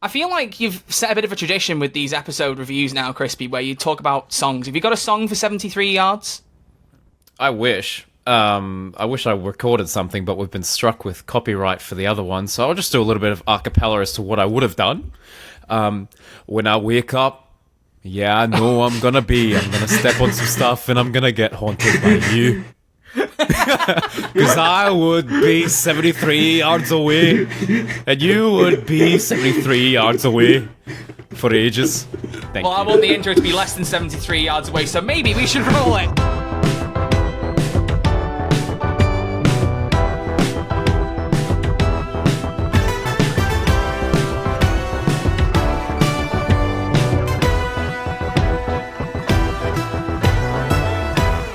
I feel like you've set a bit of a tradition with these episode reviews now, Crispy, where you talk about songs. Have you got a song for 73 Yards? I wish. I wish I recorded something, but we've been struck with copyright for the other one, so I'll just do a little bit of a cappella as to what I would have done. When I wake up, yeah, I know I'm gonna step on some stuff and I'm gonna get haunted by you. Because I would be 73 yards away, and you would be 73 yards away for ages. Thank you. I want the intro to be less than 73 yards away, so maybe we should roll it.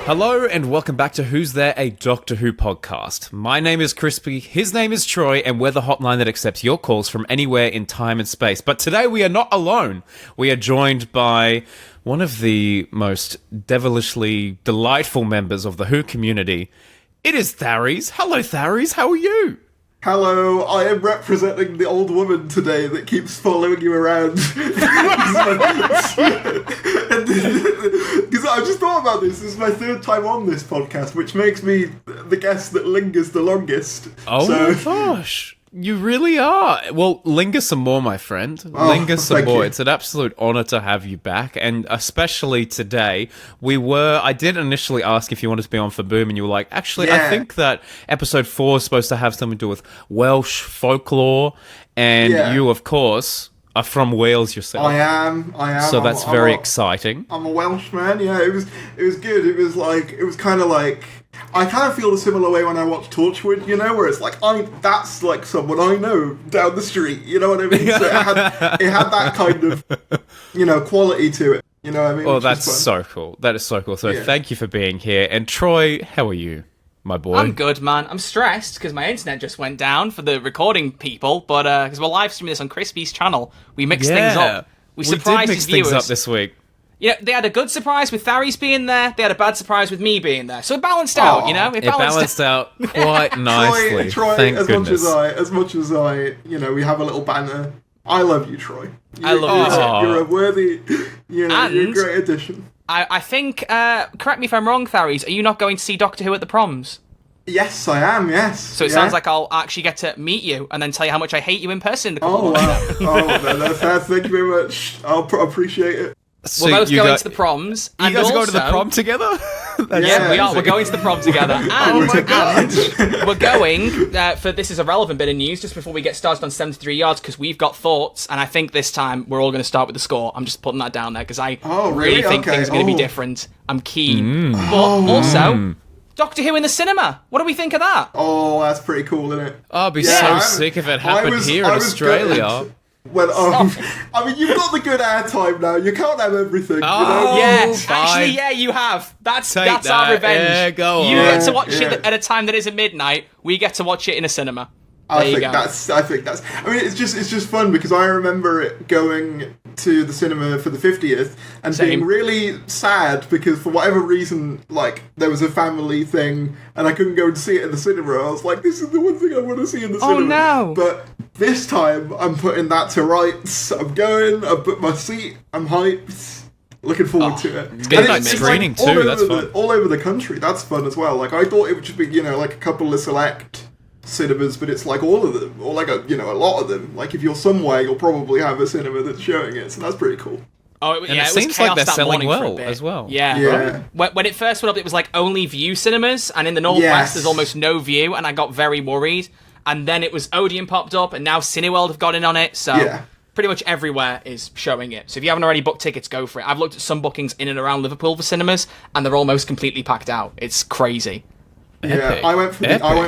Hello and welcome back to Who's There, a Doctor Who podcast. My name is Crispy, his name is Troy, and we're the hotline that accepts your calls from anywhere in time and space. But today we are not alone. We are joined by one of the most devilishly delightful members of the Who community. It is Tharries. Hello Tharries, how are you? Hello, I am representing the old woman today that keeps following you around. Because I just thought about this. This is my third time on this podcast, which makes me the guest that lingers the longest. Oh my gosh. You really are. Well, linger some more, my friend. Linger some more. It's an absolute honor to have you back, and especially today. I did initially ask if you wanted to be on for Boom, and you were like, actually, I think that episode 4 is supposed to have something to do with Welsh folklore, and you, of course, are from Wales yourself. I am. So that's very exciting. I'm a Welshman. Yeah, it was good. It was kind of like. I kind of feel a similar way when I watch Torchwood, you know, where it's like, that's like someone I know down the street, you know what I mean? So it had that kind of, quality to it, you know what I mean? Oh, that's so cool. That is so cool. So thank you for being here. And Troy, how are you, my boy? I'm good, man. I'm stressed because my internet just went down for the recording people, but because we're live streaming this on Crispy's channel, we mixed things up. We surprised did mix his viewers. Things up this week. Yeah, they had a good surprise with Tharries being there. They had a bad surprise with me being there. So it balanced out, you know? It balanced out quite nicely. Troy, Thank as goodness. much as I, we have a little banner. I love you, Troy. I love you. You're a worthy, you're a great addition. I think, correct me if I'm wrong, Tharries, are you not going to see Doctor Who at the proms? Yes, I am, yes. So it sounds like I'll actually get to meet you and then tell you how much I hate you in person. Wow. That's thank you very much. I'll appreciate it. So we're both going to the proms. You guys go to the prom together? Yeah, we are. We're going to the prom together. And, and we're going, for this is a relevant bit of news, just before we get started on 73 yards, because we've got thoughts, and I think this time we're all going to start with the score. I'm just putting that down there, because I really think things are going to be different. I'm keen. But also, Doctor Who in the cinema. What do we think of that? Oh, that's pretty cool, isn't it? I'd be so sick if it happened here in Australia. Well, I mean, you've got the good airtime now. You can't have everything. Actually, you have. That's our revenge. Yeah, go on. You get to watch it at a time that isn't midnight. We get to watch it in a cinema. I think that's. I mean, it's just fun because I remember it going to the cinema for the 50th and being really sad because for whatever reason, like there was a family thing and I couldn't go and see it in the cinema. I was like, this is the one thing I want to see in the cinema. Oh no! But this time, I'm putting that to rights. I'm going. I booked my seat. I'm hyped. Looking forward to it. It's good night screening too. That's fun. All over the country. That's fun as well. Like I thought it would just be like a couple of select cinemas, but it's like all of them, or like a lot of them. Like if you're somewhere, you'll probably have a cinema that's showing it, so that's pretty cool. Oh, it seems like they're selling well as well. Yeah. When it first went up, it was like only View cinemas, and in the Northwest, there's almost no View, and I got very worried. And then it was Odeon popped up, and now Cineworld have got in on it, so pretty much everywhere is showing it. So if you haven't already booked tickets, go for it. I've looked at some bookings in and around Liverpool for cinemas, and they're almost completely packed out. It's crazy. Yeah, I went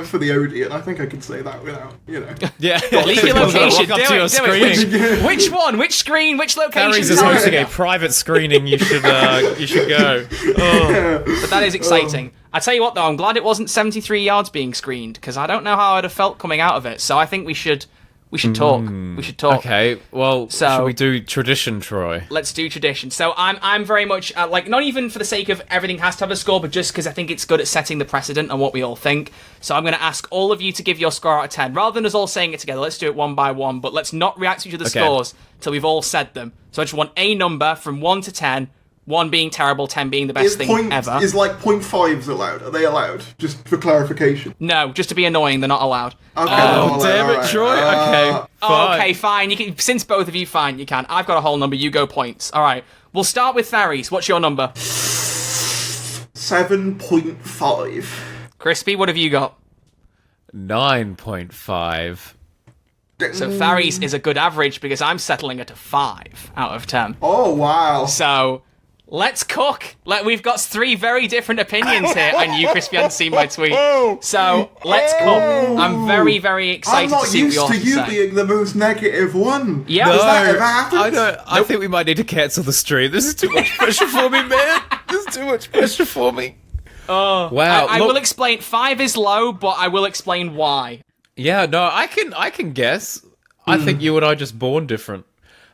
for the Odeon. I think I could say that without, Yeah. Leave your location. Walk up to your screening. Which one? Which screen? Which location? Tharries is hosting a private screening. You should go. But that is exciting. I tell you what, though, I'm glad it wasn't 73 yards being screened because I don't know how I'd have felt coming out of it. So I think we should We should talk. We should talk. Okay, well, So- should we do tradition, Troy? Let's do tradition. So I'm very much like, not even for the sake of everything has to have a score, but just because I think it's good at setting the precedent and what we all think. So I'm going to ask all of you to give your score out of 10. Rather than us all saying it together, let's do it one by one, but let's not react to each other's Okay. scores till we've all said them. So I just want a number from 1 to 10, 1 being terrible, 10 being the best thing ever. Is like 0.5s allowed? Are they allowed? Just for clarification. No, just to be annoying, they're not allowed. Okay, all right, Damn all it, right. Troy. Okay, fine. Okay, fine. You can, since both of you, fine, you can. I've got a whole number, you go points. All right, we'll start with Tharries. What's your number? 7.5. Crispy, what have you got? 9.5. So Tharries is a good average because I'm settling at a 5 out of 10. Oh, wow. So let's cook. We've got 3 very different opinions here, and you, Crispy, haven't seen my tweet. So let's cook. I'm very, very I'm excited to not see what used you all to have to you say. being the most negative one. Yeah. Does that No, ever happen? I don't. I think we might need to cancel the stream. This is too much pressure for me, man. This is too much pressure for me. Oh, Wow, I look- will explain. 5 is low, but I will explain why. Yeah, no, I can guess. I think you and I just born different.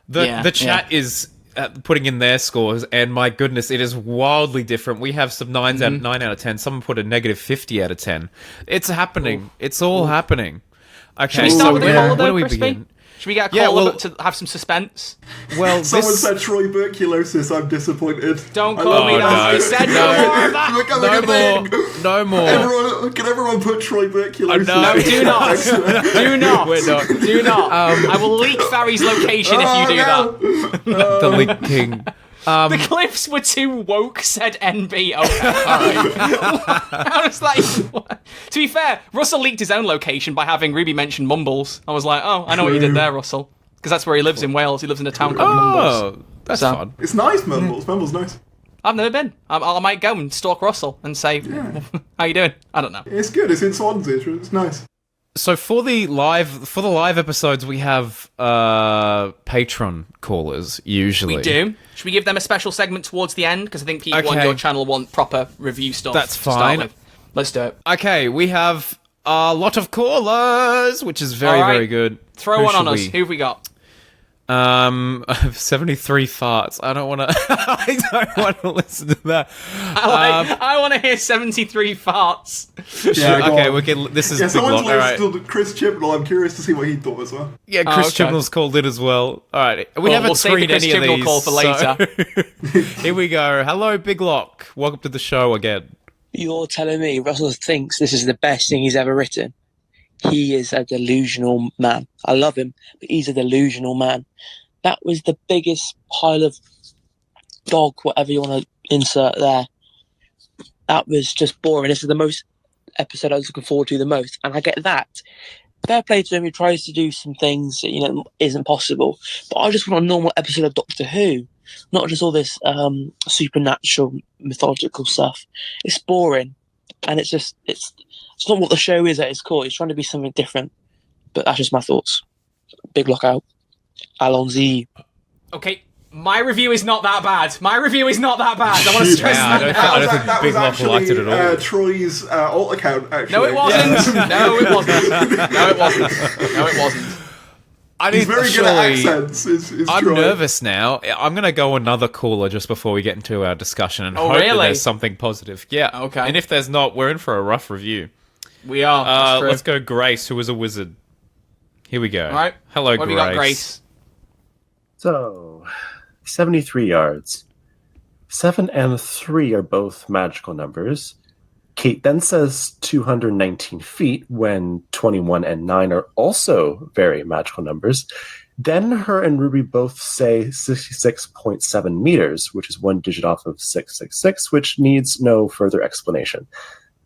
The chat is putting in their scores, and my goodness, it is wildly different. We have some 9 out of 10. Someone put a negative 50 out of 10. It's happening. It's all happening. Okay, Should we start so with a where caller, do though, we Crispy? begin? Should we get a Yeah, caller well- to have some suspense? Well, Someone this... said tuberculosis. I'm disappointed. Don't I call love me it. that. You said no more of that. Look at No the more. thing. No more. Can everyone put tuberculosis? No, Do not. Excellent. Do not. We're not. Do not. I will leak Tharries' location if you do that. that. The leaking. The cliffs were too woke, said NB. Okay, alright. How does that even work? To be fair, Russell leaked his own location by having Ruby mention Mumbles. I was like, oh, I know what you did there, Russell. Because that's where he lives in Wales. He lives in a town called Mumbles. Oh, that's So- fun. It's nice, Mumbles. Mumbles nice. I've never been. I might go and stalk Russell and say, how you doing? I don't know. It's good. It's in Swansea. It's nice. So for the live episodes, we have patron callers usually. We do. Should we give them a special segment towards the end? Because I think people on Okay. your channel want proper review stuff. That's to start fine. with. Let's do it. Okay, we have a lot of callers, which is very, All right. very good. Throw Who one on should us. we- Who have we got? I have 73 farts. I don't want to. I don't want to listen to that. I want to hear 73 farts. Yeah, go Okay, on. we can. This is Yeah, Big someone's Lock. All right. listed Chris Chibnall. I'm curious to see what he thought as well. Yeah, Chris okay. Chibnall's called it as well. All right, we Well, haven't we'll save the screened Chris any of Chibnall these. call for later. Here we go. Hello, Big Lock. Welcome to the show again. You're telling me Russell thinks this is the best thing he's ever written? He is a delusional man. I love him, but he's a delusional man. That was the biggest pile of dog, whatever you want to insert there. That was just boring. This is the most episode I was looking forward to the most, and I get that. Fair play to him. He tries to do some things that isn't possible, but I just want a normal episode of Doctor Who, not just all this supernatural, mythological stuff. It's boring, and it's not what the show is at its core. It's trying to be something different, but that's just my thoughts. Big Lockout. Alonzi. Okay, my review is not that bad. I want to stress Yeah, I that. don't think That Big was Lock liked it at actually all. Troy's alt account, actually. No, it wasn't. No, it wasn't. No, it wasn't. No, it wasn't. I He's need- very good at surely- accents. Is I'm Troy. nervous now. I'm going to go another caller just before we get into our discussion and hope that really? there's something positive. Yeah. Okay. And if there's not, we're in for a rough review. We are. That's true. Let's go Grace, who is a wizard. Here we go. All right. Hello, What have Grace. you got, Grace? So, 73 yards. 7 and 3 are both magical numbers. Kate then says 219 feet when 21 and 9 are also very magical numbers. Then her and Ruby both say 66.7 meters, which is one digit off of 666, which needs no further explanation.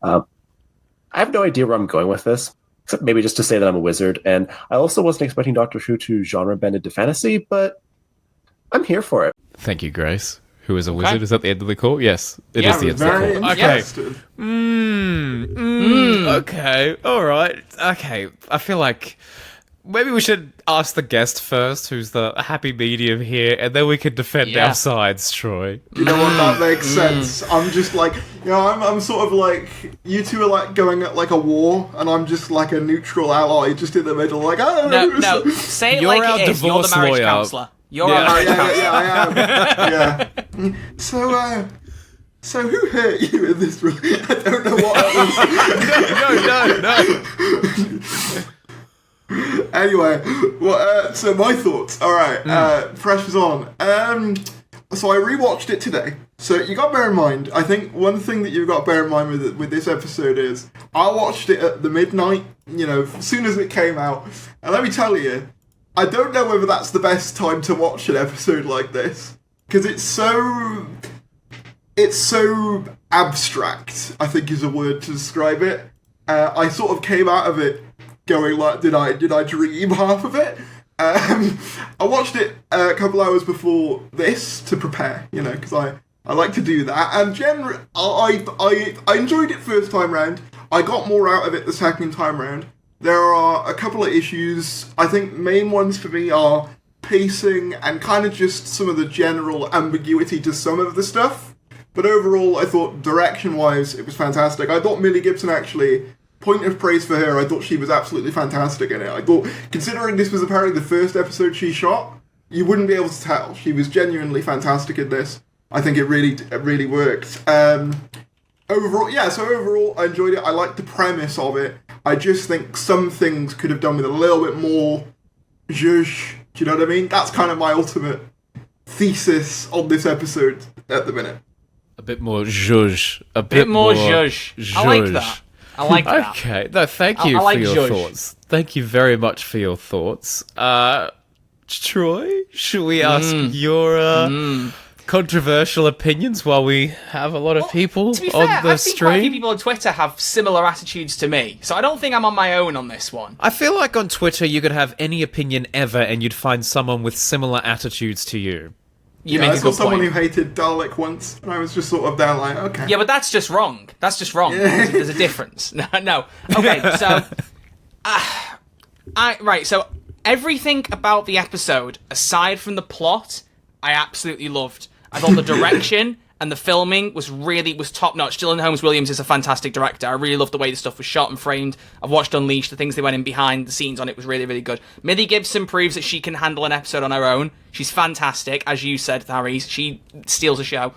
I have no idea where I'm going with this, except maybe just to say that I'm a wizard. And I also wasn't expecting Doctor Who to genre bend into fantasy, but I'm here for it. Thank you, Grace. Who is a wizard? Is that the end of the call? Yes, it Yeah, is the end of the Very call. Okay. interested. Okay. All right. Okay. I feel like maybe we should ask the guest first, who's the happy medium here, and then we can defend our sides, Troy. You know what? That makes sense. I'm just like, I'm sort of like, you two are like going at like a war, and I'm just like a neutral ally, just in the middle, like, oh. No, say it like it is. You're the marriage counsellor. You're our marriage counsellor. Yeah, I am. Yeah. So who hurt you in this room? I don't know what it was. No. Anyway, so my thoughts. All right, pressure's on. So I rewatched it today. So you got to bear in mind, I think one thing that you've got to bear in mind with this episode is I watched it at the midnight, as soon as it came out. And let me tell you, I don't know whether that's the best time to watch an episode like this. Because it's so abstract, I think is a word to describe it. I sort of came out of it going like, did I dream half of it? I watched it a couple hours before this to prepare, because I like to do that. And I enjoyed it first time round. I got more out of it the second time round. There are a couple of issues. I think main ones for me are pacing and kind of just some of the general ambiguity to some of the stuff. But overall, I thought direction-wise, it was fantastic. I thought Millie Gibson actually, point of praise for her, I thought she was absolutely fantastic in it. I thought, considering this was apparently the first episode she shot, you wouldn't be able to tell. She was genuinely fantastic in this. I think it really worked. Overall, I enjoyed it. I liked the premise of it. I just think some things could have done with a little bit more zhuzh. Do you know what I mean? That's kind of my ultimate thesis on this episode at the minute. A bit more zhuzh. A bit more zhuzh. I like that. Okay. No, thank you for your thoughts. Thank you very much for your thoughts. Troy, should we ask your controversial opinions while we have a lot of people on the stream? I think quite a few people on Twitter have similar attitudes to me, so I don't think I'm on my own on this one. I feel like on Twitter you could have any opinion ever and you'd find someone with similar attitudes to you. I saw someone who hated Dalek once, and I was just sort of down like, okay. Yeah, but that's just wrong. Yeah. There's a difference. No. Okay, so... So everything about the episode, aside from the plot, I absolutely loved. I thought the direction and the filming was top-notch. Gillian Holmes Williams is a fantastic director. I really loved the way the stuff was shot and framed. I've watched Unleashed. The things they went in behind the scenes on it was really, really good. Millie Gibson proves that she can handle an episode on her own. She's fantastic. As you said, Tharries, she steals a show.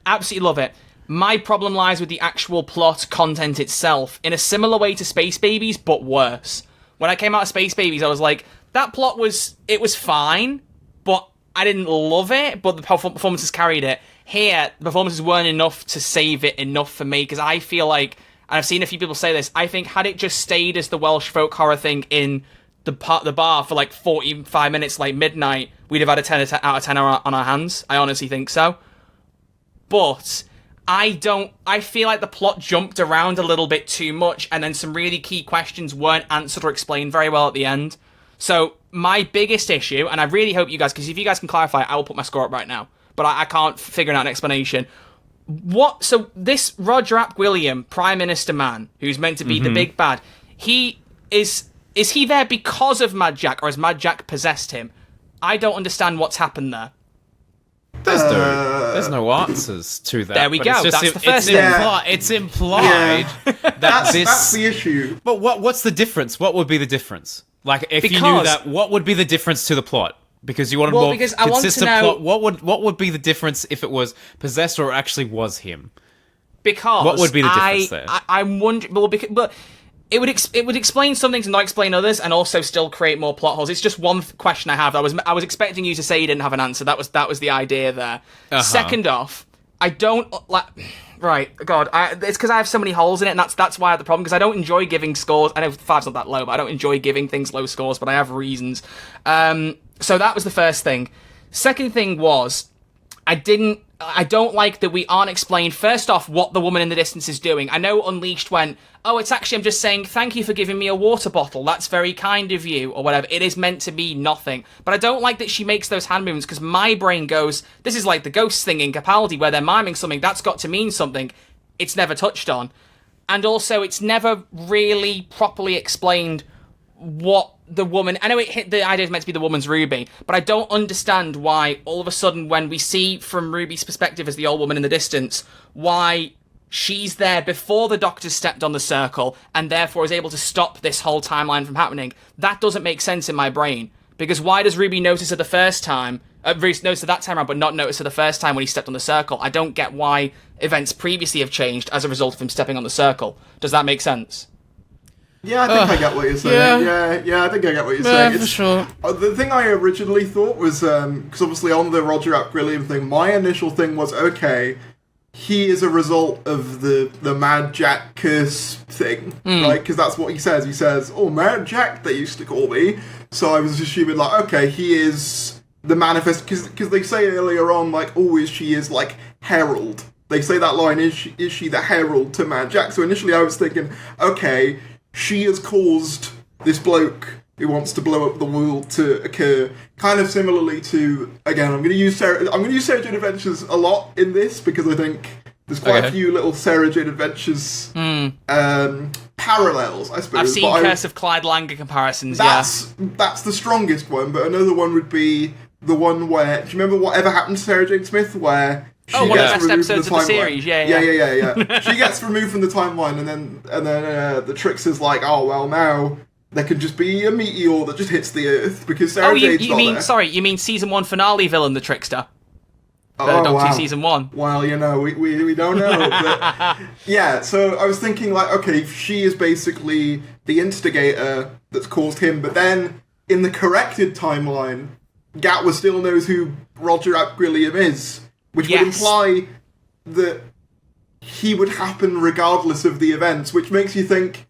Absolutely love it. My problem lies with the actual plot content itself, in a similar way to Space Babies, but worse. When I came out of Space Babies, I was like, that plot was fine, but I didn't love it, but the performances carried it. Here, the performances weren't enough to save it enough for me, because I feel like, and I've seen a few people say this, I think had it just stayed as the Welsh folk horror thing in the bar for like 45 minutes, like midnight, we'd have had a 10 out of 10 on our hands. I honestly think so. But I feel like the plot jumped around a little bit too much, and then some really key questions weren't answered or explained very well at the end. So my biggest issue, and I really hope you guys, because if you guys can clarify, I will put my score up right now, but I can't figure out an explanation. So this Roger Ap William, Prime Minister man, who's meant to be the big bad, is he there because of Mad Jack, or has Mad Jack possessed him? I don't understand what's happened there. There's no answers to that. There we go. That's the first thing. It's implied that that's the issue. But what's the difference? What would be the difference? Like, if you knew that, what would be the difference to the plot? Because you wanted more consistent plot. What would be the difference if it was possessed or actually was him? Because what would be the difference there? I'm wondering, but it would explain some things and not explain others, and also still create more plot holes. It's just one question I have. I was expecting you to say you didn't have an answer. That was the idea there. Second off, I don't like. Right, God, it's because I have so many holes in it, and that's why I have the problem, because I don't enjoy giving scores. I know 5's not that low, but I don't enjoy giving things low scores, but I have reasons. So that was the first thing. Second thing was, I don't like that we aren't explained, first off, what the woman in the distance is doing. I know Unleashed went, oh, it's actually, I'm just saying, thank you for giving me a water bottle. That's very kind of you, or whatever. It is meant to be nothing. But I don't like that she makes those hand movements, because my brain goes, this is like the ghost thing in Capaldi, where they're miming something. That's got to mean something. It's never touched on. And also, it's never really properly explained what the woman... I know the idea is meant to be the woman's Ruby, but I don't understand why all of a sudden when we see from Ruby's perspective as the old woman in the distance, why she's there before the Doctor stepped on the circle and therefore is able to stop this whole timeline from happening. That doesn't make sense in my brain. Because why does Ruby notice it the first time, notice it that time around, but not notice it the first time when he stepped on the circle? I don't get why events previously have changed as a result of him stepping on the circle. Does that make sense? Yeah, I think I get what you're saying. Yeah, I think I get what you're saying. For sure. The thing I originally thought was, because obviously on the Roger Ap Grilliam thing, my initial thing was, okay, he is a result of the Mad Jack curse thing, right? Because that's what he says. He says, "Oh, Mad Jack," they used to call me. So I was assuming, like, okay, he is the manifest, because they say earlier on, like, oh, she is like Herald. They say that line, is she the Herald to Mad Jack? So initially I was thinking, okay, she has caused this bloke who wants to blow up the world to occur. Kind of similarly to, again, I'm going to use Sarah Jane Adventures a lot in this, because I think there's quite a few little Sarah Jane Adventures parallels, I suppose. I've seen Curse of Clyde Langer comparisons, that's the strongest one, but another one would be the one where, do you remember Whatever Happened to Sarah Jane Smith, where she one of the gets best removed from episodes of the series, yeah. She gets removed from the timeline, and then the Trickster's like, oh, well, now there can just be a meteor that just hits the Earth, because Sarah Jane's not there. Sorry, you mean season 1 finale villain, the Trickster? Oh, Doctor wow. Who season 1. Well, you know, we don't know. But yeah, so I was thinking, like, okay, she is basically the instigator that's caused him, but then in the corrected timeline, Gatwa still knows who Roger Ap Grilliam is, which would imply that he would happen regardless of the events, which makes you think,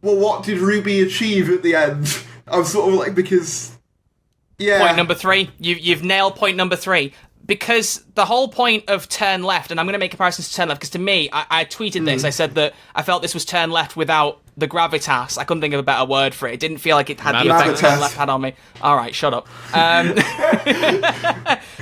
well, what did Ruby achieve at the end? I'm sort of like, because... Yeah. Point number 3. You've nailed point number 3. Because the whole point of Turn Left, and I'm going to make comparisons to Turn Left, because to me, I tweeted this, I said that I felt this was Turn Left without the gravitas. I couldn't think of a better word for it. It didn't feel like it had the effect Turn Left had on me. Alright, shut up.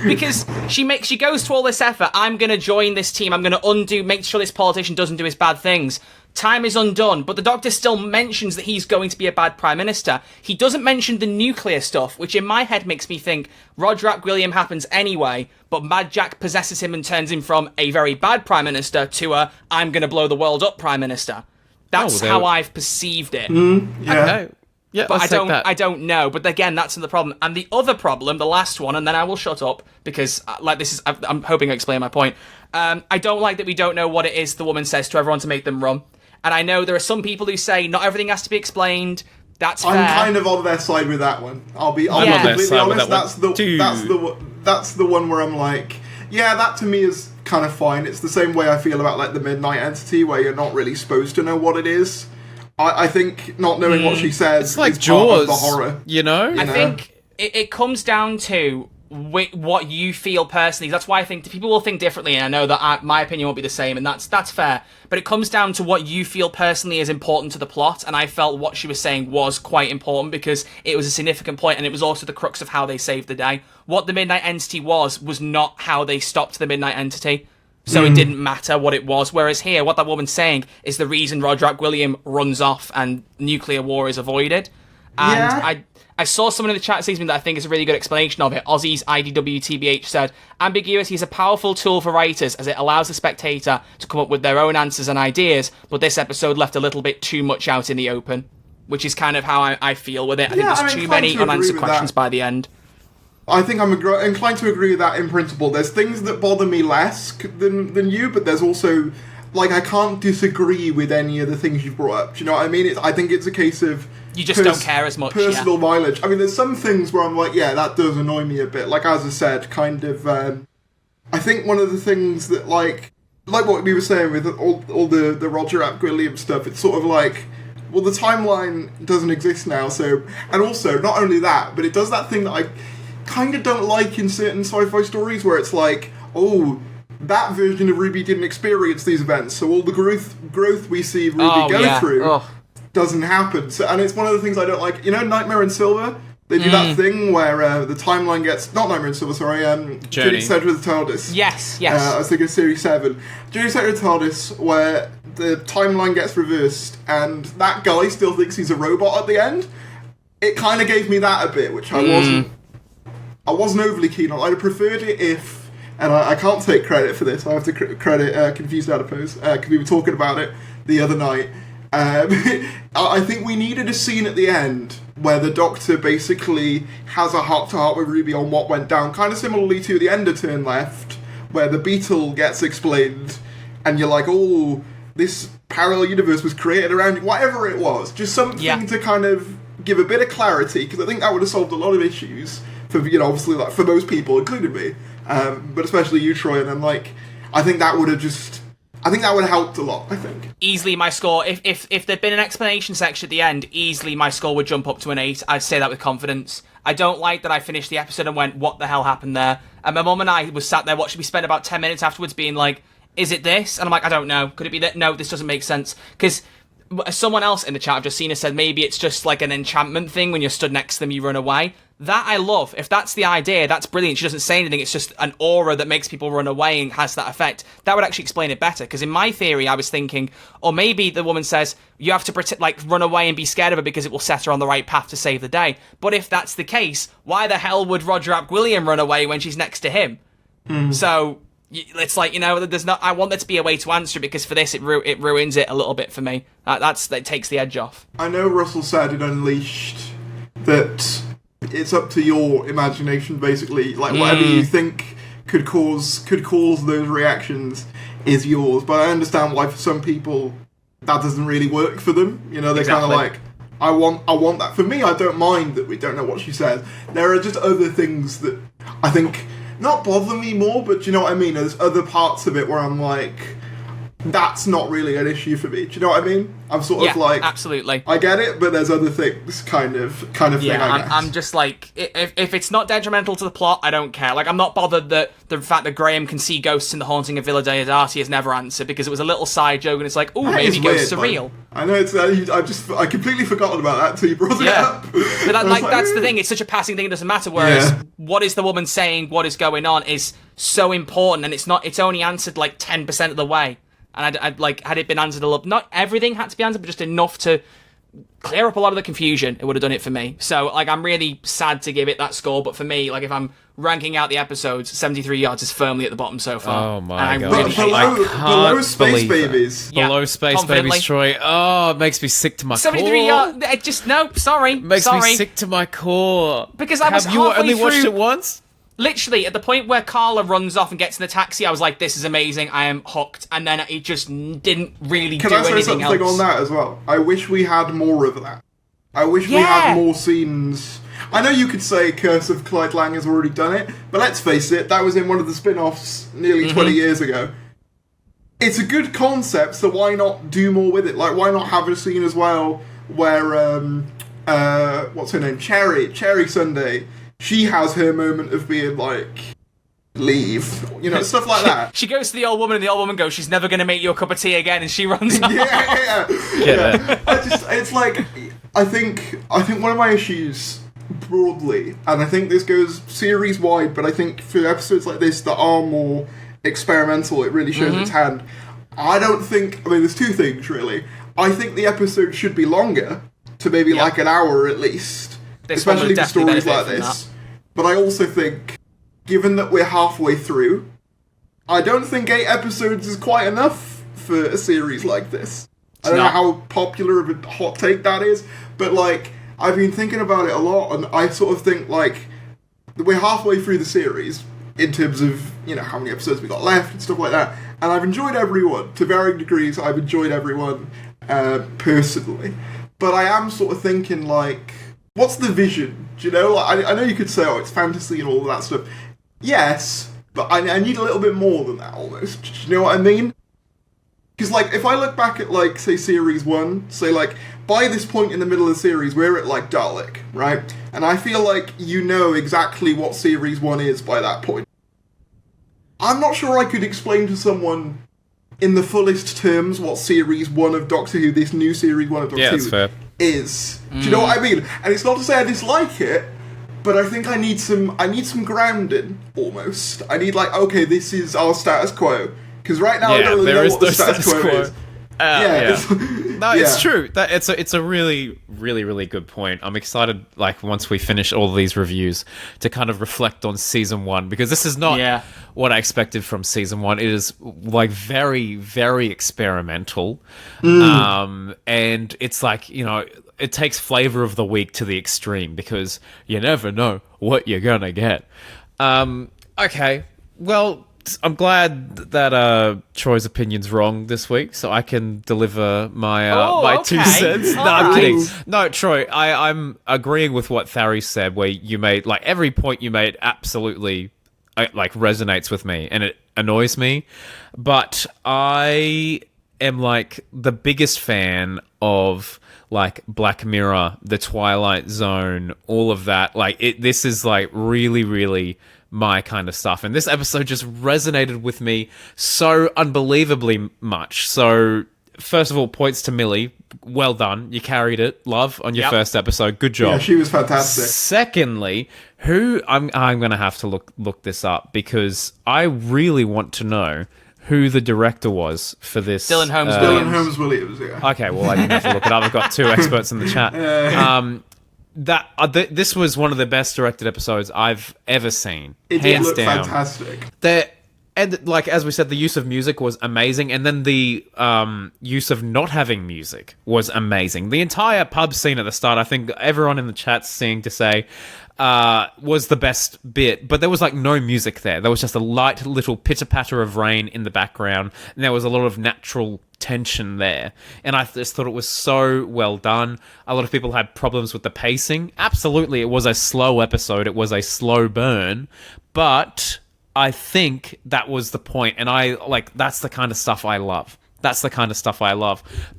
Because she goes to all this effort, I'm going to join this team, I'm going to make sure this politician doesn't do his bad things. Time is undone, but the Doctor still mentions that he's going to be a bad Prime Minister. He doesn't mention the nuclear stuff, which in my head makes me think Roger Ap Grilliam happens anyway, but Mad Jack possesses him and turns him from a very bad Prime Minister to a I'm going to blow the world up Prime Minister. That's how I've perceived it. Okay. Yeah, but I don't know. But again, that's the problem. And the other problem, the last one, and then I will shut up because I'm hoping I explain my point. I don't like that we don't know what it is the woman says to everyone to make them run. And I know there are some people who say not everything has to be explained. That's fair. I'm kind of on their side with that one. I'll be completely honest. That's the one where I'm like, yeah, that to me is kind of fine. It's the same way I feel about like the Midnight Entity, where you're not really supposed to know what it is. I think not knowing what she says it's like is Jaws, part of the horror. You know? I think it comes down to what you feel personally. That's why I think people will think differently, and I know that my opinion won't be the same, and that's fair. But it comes down to what you feel personally is important to the plot, and I felt what she was saying was quite important because it was a significant point, and it was also the crux of how they saved the day. What the Midnight Entity was not how they stopped the Midnight Entity. So it didn't matter what it was. Whereas here, what that woman's saying is the reason Roger Ap Grilliam runs off and nuclear war is avoided. And I saw someone in the chat say something that I think is a really good explanation of it. Aussie's IDWTBH said, ambiguity is a powerful tool for writers as it allows the spectator to come up with their own answers and ideas, but this episode left a little bit too much out in the open, which is kind of how I feel with it. I think there's too many unanswered questions by the end. I think I'm inclined to agree with that in principle. There's things that bother me less than you, but there's also, like, I can't disagree with any of the things you've brought up. Do you know what I mean? I think it's a case of... You just don't care as much, personal mileage. I mean, there's some things where I'm like, yeah, that does annoy me a bit. Like, as I said, kind of... I think one of the things that, like what we were saying with all the Roger Ap Grilliam stuff, it's sort of like... Well, the timeline doesn't exist now, so... And also, not only that, but it does that thing that I... kind of don't like in certain sci-fi stories where it's like, oh, that version of Ruby didn't experience these events, so all the growth we see Ruby go through doesn't happen. So, and it's one of the things I don't like. You know, Nightmare in Silver? They do that thing where the timeline gets... Not Nightmare in Silver, sorry. Journey to the Center of the TARDIS. Yes. I was thinking of Series 7. Journey to the Center of the TARDIS, where the timeline gets reversed and that guy still thinks he's a robot at the end, it kind of gave me that a bit, which I wasn't overly keen on. I'd have preferred it if, and I can't take credit for this, I have to credit Confused Adipose, because we were talking about it the other night. I think we needed a scene at the end where the Doctor basically has a heart-to-heart with Ruby on what went down, kind of similarly to the Ender Turn Left, where the Beetle gets explained, and you're like, oh, this parallel universe was created around you, whatever it was. Just something to kind of give a bit of clarity, because I think that would have solved a lot of issues for, you know, obviously, like, for most people, including me, but especially you, Troy, and like, I think that would have helped a lot, I think. Easily my score, if there'd been an explanation section at the end, easily my score would jump up to an 8. I'd say that with confidence. I don't like that I finished the episode and went, what the hell happened there? And my mum and I was sat there watching, we spent about 10 minutes afterwards being like, is it this? And I'm like, I don't know. Could it be that? No, this doesn't make sense. Because someone else in the chat I've just seen has said maybe it's just like an enchantment thing when you're stood next to them, you run away. That I love. If that's the idea, that's brilliant. She doesn't say anything. It's just an aura that makes people run away and has that effect. That would actually explain it better. Because in my theory, I was thinking, or maybe the woman says, you have to pretend, like, run away and be scared of her because it will set her on the right path to save the day. But if that's the case, why the hell would Roger Ap Gwilliam run away when she's next to him? So it's like, you know, there's not. I want there to be a way to answer it, because for this, it ruins it a little bit for me. That takes the edge off. I know Russell said in Unleashed that it's up to your imagination, basically. Like, whatever you think could cause those reactions is yours. But I understand why for some people that doesn't really work for them. You know, they're kind of like, I want that. For me, I don't mind that we don't know what she says. There are just other things that I think not bother me more, but do you know what I mean? There's other parts of it where I'm like, that's not really an issue for me. Do you know what I mean? I'm sort of like, absolutely. I get it, but there's other things kind of thing, I guess. I'm just like, if it's not detrimental to the plot, I don't care. Like, I'm not bothered that the fact that Graham can see ghosts in The Haunting of Villa Diodati is never answered, because it was a little side joke, and it's like, ooh, maybe ghosts are real. I know, it's I completely forgotten about that until you brought it up. But that's the thing, it's such a passing thing, it doesn't matter, whereas what is the woman saying, what is going on is so important, and it's only answered like 10% of the way. And I'd like, had it been answered a little, not everything had to be answered, but just enough to clear up a lot of the confusion, it would have done it for me. So, like, I'm really sad to give it that score, but for me, like, if I'm ranking out the episodes, 73 yards is firmly at the bottom so far. Oh my god. Really below Space Babies. Yeah, below Space Babies, Troy. Oh, it makes me sick to my 73 core. yards, no, sorry. Makes me sick to my core. Because I was Have you only watched it once? Literally, at the point where Carla runs off and gets in the taxi, I was like, this is amazing, I am hooked. And then it just didn't really do anything else. Can I say something on that as well? I wish we had more of that. I wish we had more scenes. I know you could say Curse of Clyde Lang has already done it, but let's face it, that was in one of the spin-offs nearly 20 years ago. It's a good concept, so why not do more with it? Like, why not have a scene as well where, what's her name? Cherry Sunday. She has her moment of being like, leave, you know, stuff like that. She goes to the old woman, and the old woman goes, she's never going to make you a cup of tea again, and she runs off. Yeah. It's like, I think one of my issues broadly, and I think this goes series wide, but I think for episodes like this that are more experimental, it really shows its hand. There's two things really. I think the episode should be longer, to maybe like an hour at least, especially for stories like this. But I also think, given that we're halfway through, I don't think 8 episodes is quite enough for a series like this. I don't know how popular of a hot take that is, but like, I've been thinking about it a lot, and I sort of think like, we're halfway through the series, in terms of, you know, how many episodes we got left and stuff like that, and I've enjoyed everyone, to varying degrees. I've enjoyed everyone, personally. But I am sort of thinking like, what's the vision? Do you know? Like, I know you could say, oh, it's fantasy and all of that stuff. Yes, but I need a little bit more than that, almost. Do you know what I mean? Because, like, if I look back at, like, say, Series 1, say, like, by this point in the middle of the series, we're at, like, Dalek, right? And I feel like you know exactly what Series 1 is by that point. I'm not sure I could explain to someone in the fullest terms what Series 1 of Doctor Who, this new Series 1 of Doctor Who, that's fair. is. Do you know what I mean? And it's not to say I dislike it, but I think I need some grounding, almost. I need, like, okay, this is our status quo. Because right now I don't really know what the status quo is. No, it's true. It's a really, really, really good point. I'm excited, like, once we finish all of these reviews, to kind of reflect on season 1, because this is not what I expected from season 1. It is, like, very, very experimental. And it's like, you know, it takes flavor of the week to the extreme, because you never know what you're gonna get. Okay, well, I'm glad that Troy's opinion's wrong this week, so I can deliver my my 2 cents. No, I'm kidding. No, Troy, I'm agreeing with what Tharries said, where you made, like, every point you made absolutely, like, resonates with me, and it annoys me. But I am, like, the biggest fan of, like, Black Mirror, The Twilight Zone, all of that. Like, this is, like, really, really my kind of stuff. And this episode just resonated with me so unbelievably much. So, first of all, points to Millie. Well done. You carried it, love, on your first episode. Good job. Yeah, she was fantastic. Secondly, I'm going to have to look this up, because I really want to know who the director was for this. Dylan Holmes Williams. Dylan Holmes Williams, yeah. Okay, well, I didn't have to look it up. I've got 2 experts in the chat. This was one of the best directed episodes I've ever seen. It did hands look down. fantastic. And, like, as we said, the use of music was amazing, and then the use of not having music was amazing. The entire pub scene at the start, I think everyone in the chat's seeing to say, was the best bit, but there was, like, no music there. There was just a light little pitter-patter of rain in the background, and there was a lot of natural tension there, and I just thought it was so well done. A lot of people had problems with the pacing. Absolutely, it was a slow episode, it was a slow burn, but I think that was the point, and that's the kind of stuff I love.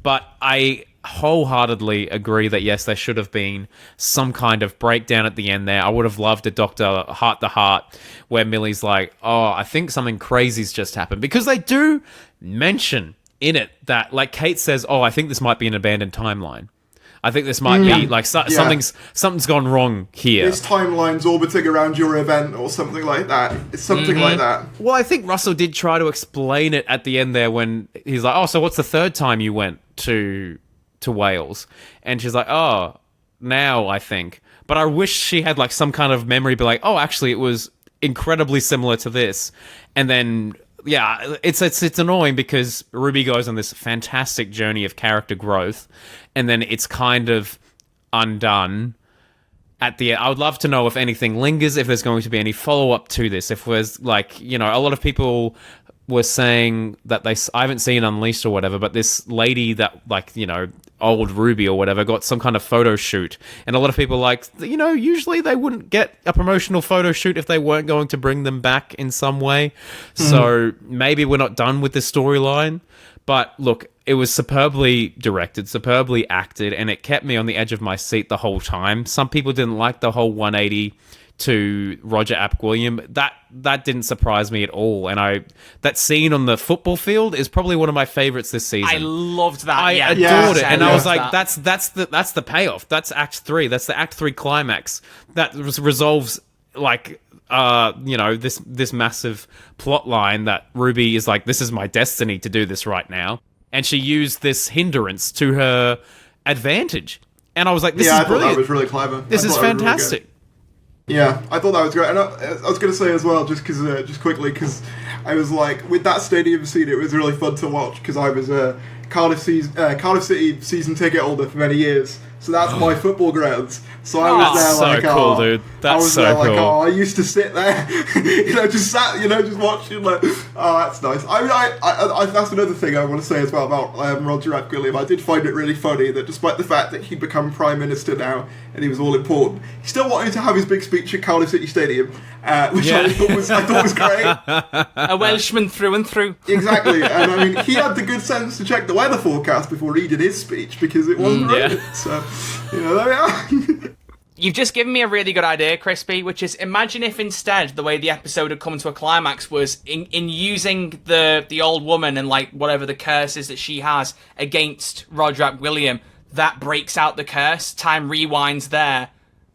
But I wholeheartedly agree that, yes, there should have been some kind of breakdown at the end there. I would have loved a Dr. Heart to Heart where Millie's like, oh, I think something crazy's just happened, because they do mention in it that, like, Kate says, oh, I think this might be an abandoned timeline. I think this might be, like, something's gone wrong here. This timeline's orbiting around your event or something like that. It's something like that. Well, I think Russell did try to explain it at the end there when he's like, oh, so what's the 3rd time you went to Wales? And she's like, oh, now, I think. But I wish she had, like, some kind of memory, be like, oh, actually, it was incredibly similar to this. And then, yeah, it's annoying, because Ruby goes on this fantastic journey of character growth, and then it's kind of undone at the end. I would love to know if anything lingers, if there's going to be any follow-up to this, if there's, like, you know, a lot of people were saying that I haven't seen Unleashed or whatever, but this lady that, like, you know, old Ruby or whatever got some kind of photo shoot, and a lot of people, like, you know, usually they wouldn't get a promotional photo shoot if they weren't going to bring them back in some way. So maybe we're not done with this storyline, but look, it was superbly directed, superbly acted, and it kept me on the edge of my seat the whole time. Some people didn't like the whole 180 to Roger Ap William. That didn't surprise me at all. And that scene on the football field is probably one of my favorites this season. I loved that. I adored it, and I was like, that's the payoff. That's Act 3. That's the Act 3 climax that resolves, like, you know, this massive plot line that Ruby is like, this is my destiny to do this right now, and she used this hindrance to her advantage. And I was like, this is brilliant. I thought that was really clever. This is fantastic. Yeah, I thought that was great, and I was going to say as well, just quickly, because I was like, with that stadium scene, it was really fun to watch, because I was a Cardiff City season ticket holder for many years, so that's my football grounds. So I was there like, so cool, dude. That's so cool. Like, oh, I used to sit there, just watching, like, oh, that's nice. I mean, I that's another thing I want to say as well about Roger Ap William. I did find it really funny that despite the fact that he'd become Prime Minister now and he was all important, he still wanted to have his big speech at Cardiff City Stadium, which I thought was great. A Welshman through and through. Exactly, and I mean, he had the good sense to check the weather forecast before he did his speech, because it wasn't raining. So, there we are. You've just given me a really good idea, Crispy, which is, imagine if instead the way the episode had come to a climax was in using the old woman and, like, whatever the curse is that she has against Roger Ap William, that breaks out the curse, time rewinds there,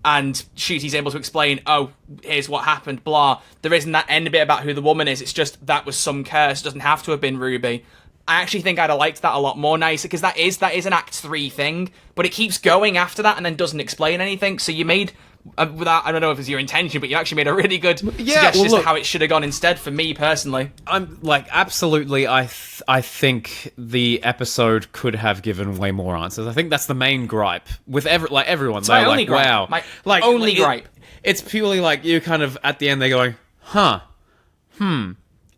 and Shooty's able to explain, oh, here's what happened, blah. There isn't that end bit about who the woman is, it's just that was some curse, it doesn't have to have been Ruby. I actually think I'd have liked that a lot more nicer, because that is an Act 3 thing, but it keeps going after that and then doesn't explain anything. So you made, without, I don't know if it's your intention, but you actually made a really good suggestion as to how it should have gone instead for me personally. I'm like, absolutely, I think the episode could have given way more answers. I think that's the main gripe with everyone. It's my They're only like, gripe. wow. My only gripe. It's purely like you kind of, at the end, they're going,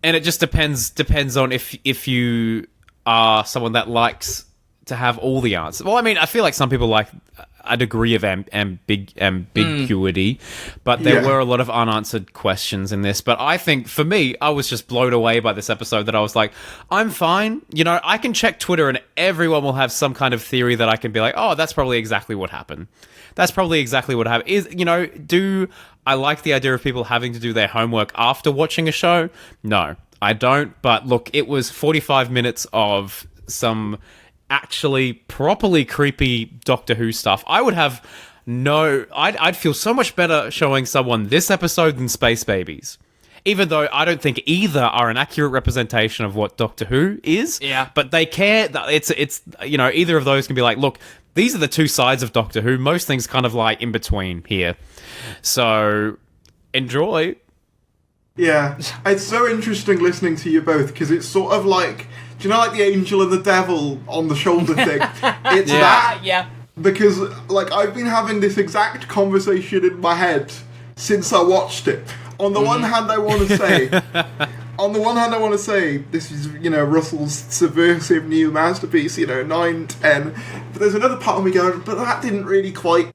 and it just depends on if you are someone that likes to have all the answers. Well, I mean, I feel like some people like a degree of ambiguity, but there were a lot of unanswered questions in this. But I think, for me, I was just blown away by this episode that I was like, I'm fine. You know, I can check Twitter and everyone will have some kind of theory that I can be like, oh, that's probably exactly what happened. That's probably exactly what happened. Do I like the idea of people having to do their homework after watching a show? No, I don't. But look, it was 45 minutes of some actually properly creepy Doctor Who stuff. I would have I'd feel so much better showing someone this episode than Space Babies. Even though I don't think either are an accurate representation of what Doctor Who is. Yeah. But they care. It's either of those can be like, look, these are the two sides of Doctor Who. Most things kind of like in between here. So, enjoy. Yeah, it's so interesting listening to you both, because it's sort of like, do you know, like the angel and the devil on the shoulder thing? It's that. Yeah. Because, like, I've been having this exact conversation in my head since I watched it. On the one hand, I want to say, this is, Russell's subversive new masterpiece, 9, 10. But there's another part of me going, but that didn't really quite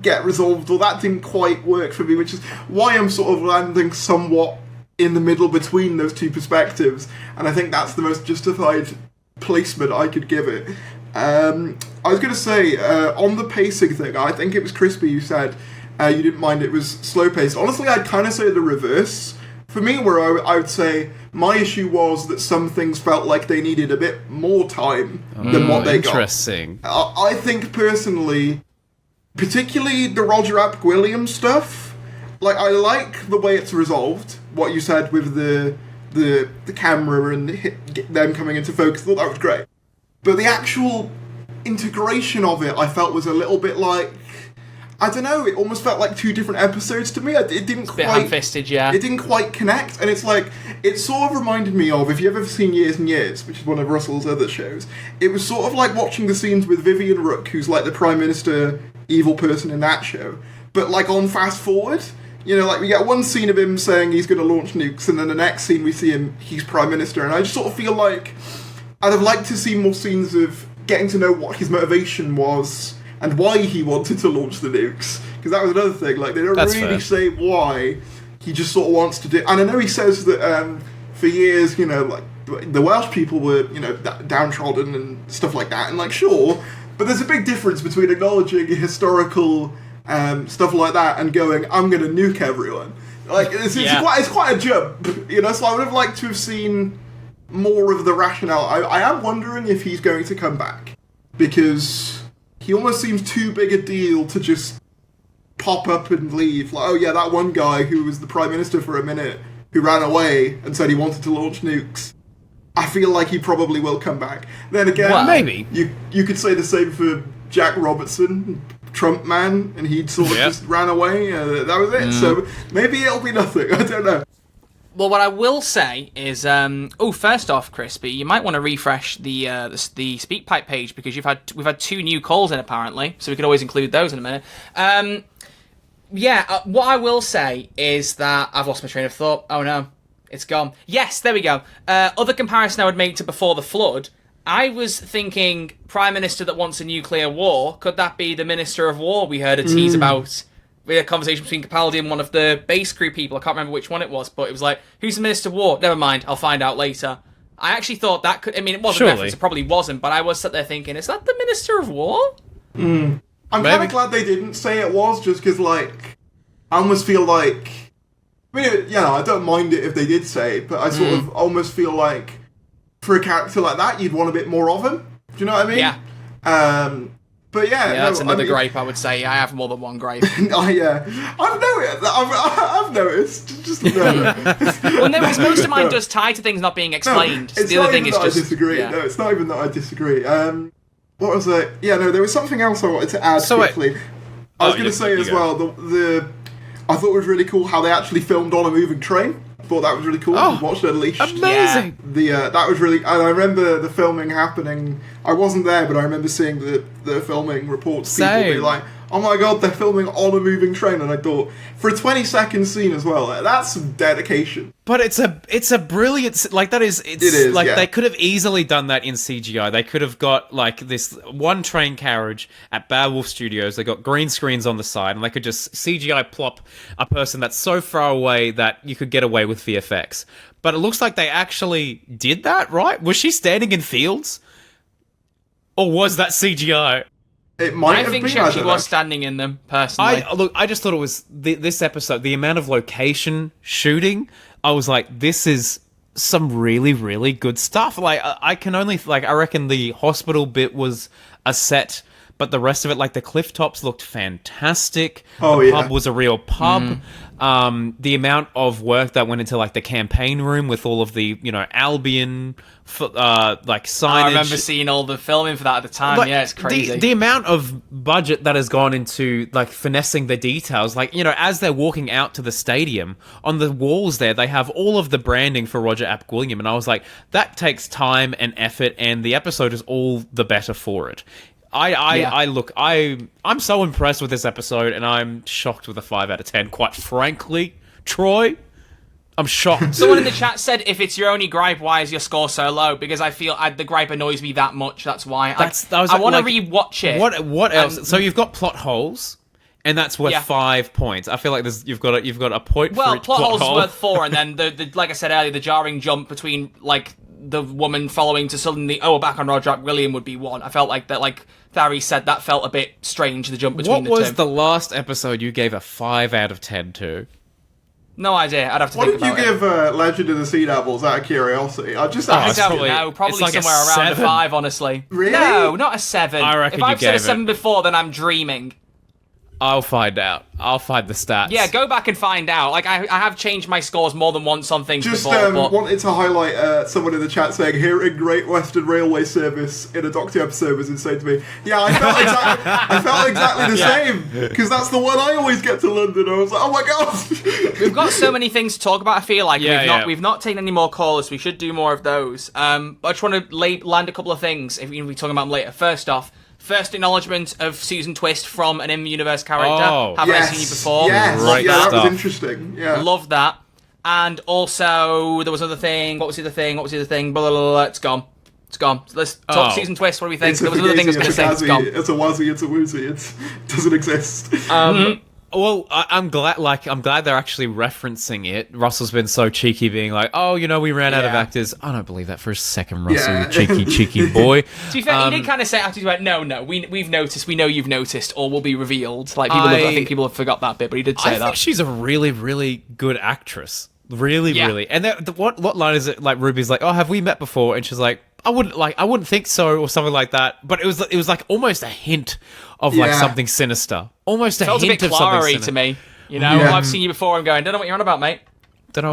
get resolved, or that didn't quite work for me, which is why I'm sort of landing somewhat in the middle between those two perspectives, and I think that's the most justified placement I could give it. I was going to say, on the pacing thing, I think it was Crispy who said you didn't mind it was slow-paced. Honestly, I'd kind of say the reverse. For me, where I would say my issue was that some things felt like they needed a bit more time than what they got. Interesting. I think, personally, particularly the Roger Ap Gwilliam stuff, like, I like the way it's resolved, what you said with the camera and them coming into focus. I thought that was great. But the actual integration of it, I felt was a little bit like, I don't know, it almost felt like two different episodes to me. It didn't quite... Bit ham-fisted, yeah. It didn't quite connect, and it's like, it sort of reminded me of, if you've ever seen Years and Years, which is one of Russell's other shows, it was sort of like watching the scenes with Vivian Rook, who's like the Prime Minister evil person in that show, but like on fast forward. Like we get one scene of him saying he's going to launch nukes, and then the next scene we see him, he's Prime Minister, and I just sort of feel like I'd have liked to see more scenes of getting to know what his motivation was and why he wanted to launch the nukes, because that was another thing, like they don't really say why, he just sort of wants to do, and I know he says that for years, like the Welsh people were, downtrodden and stuff like that, and like sure, but there's a big difference between acknowledging historical stuff like that and going, I'm going to nuke everyone. Like, it's quite a jump, so I would have liked to have seen more of the rationale. I am wondering if he's going to come back, because he almost seems too big a deal to just pop up and leave. Like, oh yeah, that one guy who was the Prime Minister for a minute, who ran away and said he wanted to launch nukes. I feel like he probably will come back. Then again, maybe. You could say the same for Jack Robertson, Trump man, and he'd sort of just ran away. That was it. So maybe it'll be nothing. I don't know. Well, what I will say is, first off, Crispy, you might want to refresh the SpeakPipe page, because we've had 2 new calls in apparently, so we could always include those in a minute. What I will say is that I've lost my train of thought. Oh no, it's gone. Yes, there we go. Other comparison I would make to Before the Flood. I was thinking Prime Minister that wants a nuclear war. Could that be the Minister of War we heard a tease about? We had a conversation between Capaldi and one of the base crew people. I can't remember which one it was, but it was like, who's the Minister of War? Never mind, I'll find out later. I actually thought that could... I mean, it wasn't reference, it probably wasn't, but I was sat there thinking, is that the Minister of War? I'm kind of glad they didn't say it was, just because, like, I almost feel like... I mean, I don't mind it if they did say it, but I sort of almost feel like for a character like that, you'd want a bit more of him. Do you know what I mean? Yeah. But But yeah, that's another gripe, I would say. I have more than one gripe. Oh, yeah. I've noticed. Just no. Well, no, because most of mine does tie to things not being explained. No, it's the not other thing even is that just... I disagree. Yeah. No, it's not even that I disagree. What was it? Yeah, no, there was something else I wanted to add quickly. I was going to say as well, I thought it was really cool how they actually filmed on a moving train. I thought that was really cool. Oh, Watched Unleashed. amazing. That was really... And I remember the filming happening... I wasn't there, but I remember seeing the filming reports. People be like, oh my god, they're filming on a moving train. And I thought, for a 20-second scene as well, that's some dedication. But it's a brilliant, like, that is, it is, like, they could have easily done that in CGI. They could have got, like, this one train carriage at Bad Wolf Studios. They got green screens on the side, and they could just CGI plop a person that's so far away that you could get away with VFX. But it looks like they actually did that, right? Was she standing in fields? Or was that CGI? It might I think she was standing in them, personally. I just thought it was this episode, the amount of location shooting. I was like, this is some really, really good stuff. Like, I can only, like, I reckon the hospital bit was a set, but the rest of it, like, the cliff tops looked fantastic. The pub was a real pub. The amount of work that went into, like, the campaign room with all of the, Albion, like, signage. I remember seeing all the filming for that at the time. Like, yeah, it's crazy. The amount of budget that has gone into, like, finessing the details. Like, as they're walking out to the stadium, on the walls there, they have all of the branding for Roger Ap Gwilliam. And I was like, that takes time and effort, and the episode is all the better for it. I'm so impressed with this episode, and I'm shocked with a 5 out of 10, quite frankly. Troy, I'm shocked. Someone in the chat said, if it's your only gripe, why is your score so low? Because I feel the gripe annoys me that much, that's why. I want to rewatch it. What else? So you've got plot holes, and that's worth 5 points. I feel like you've got a point for each plot holes hole. worth 4, and then the like I said earlier, the jarring jump between, like, the woman following to suddenly, back on Roger Ap Gwilliam would be 1. I felt like that, like Tharries said, that felt a bit strange, the jump between the two. What was the last episode you gave a 5 out of 10 to? No idea. I'd have to think about it. What did you give Legend of the Sea Devils out of curiosity? I don't know. Probably like somewhere around a 5, honestly. Really? No, not a 7. I reckon if I've said a 7 before, then I'm dreaming. I'll find out. I'll find the stats. Yeah, go back and find out. Like, I have changed my scores more than once on things just, before. But... wanted to highlight someone in the chat saying, hearing Great Western Railway service in a Doctor episode was insane to me. Yeah, I felt exactly the same, because that's the one I always get to London. I was like, oh my god! We've got so many things to talk about, I feel like. We've not taken any more callers. We should do more of those. But I just want to land a couple of things, if we're going to be talking about them later. First off, first acknowledgement of Susan Twist from an in-universe character. Haven't I seen you before? Yes, Right that was interesting. Yeah. Love that. And also, there was another thing. What was the other thing? Blah, blah, blah, blah. It's gone. Let's talk Susan Twist. What do we think? There was another thing I was going to say. It's gone. It's a wazzy, it's a woozy. It doesn't exist. Well, I'm glad they're actually referencing it. Russell's been so cheeky, being like, "Oh, we ran out of actors." I don't believe that for a second, Russell. You cheeky boy. To be fair, he did kind of say after he went, "No, we've noticed. We know you've noticed, or will be revealed." Like I think people have forgot that bit, but he did say that. I think she's a really, really good actress. Really. And what line is it? Like Ruby's like, "Oh, have we met before?" And she's like, I wouldn't think so, or something like that. But it was like almost a hint of like something sinister. Almost a hint of something sinister to me. I've seen you before. I'm going, don't know what you're on about, mate. Don't know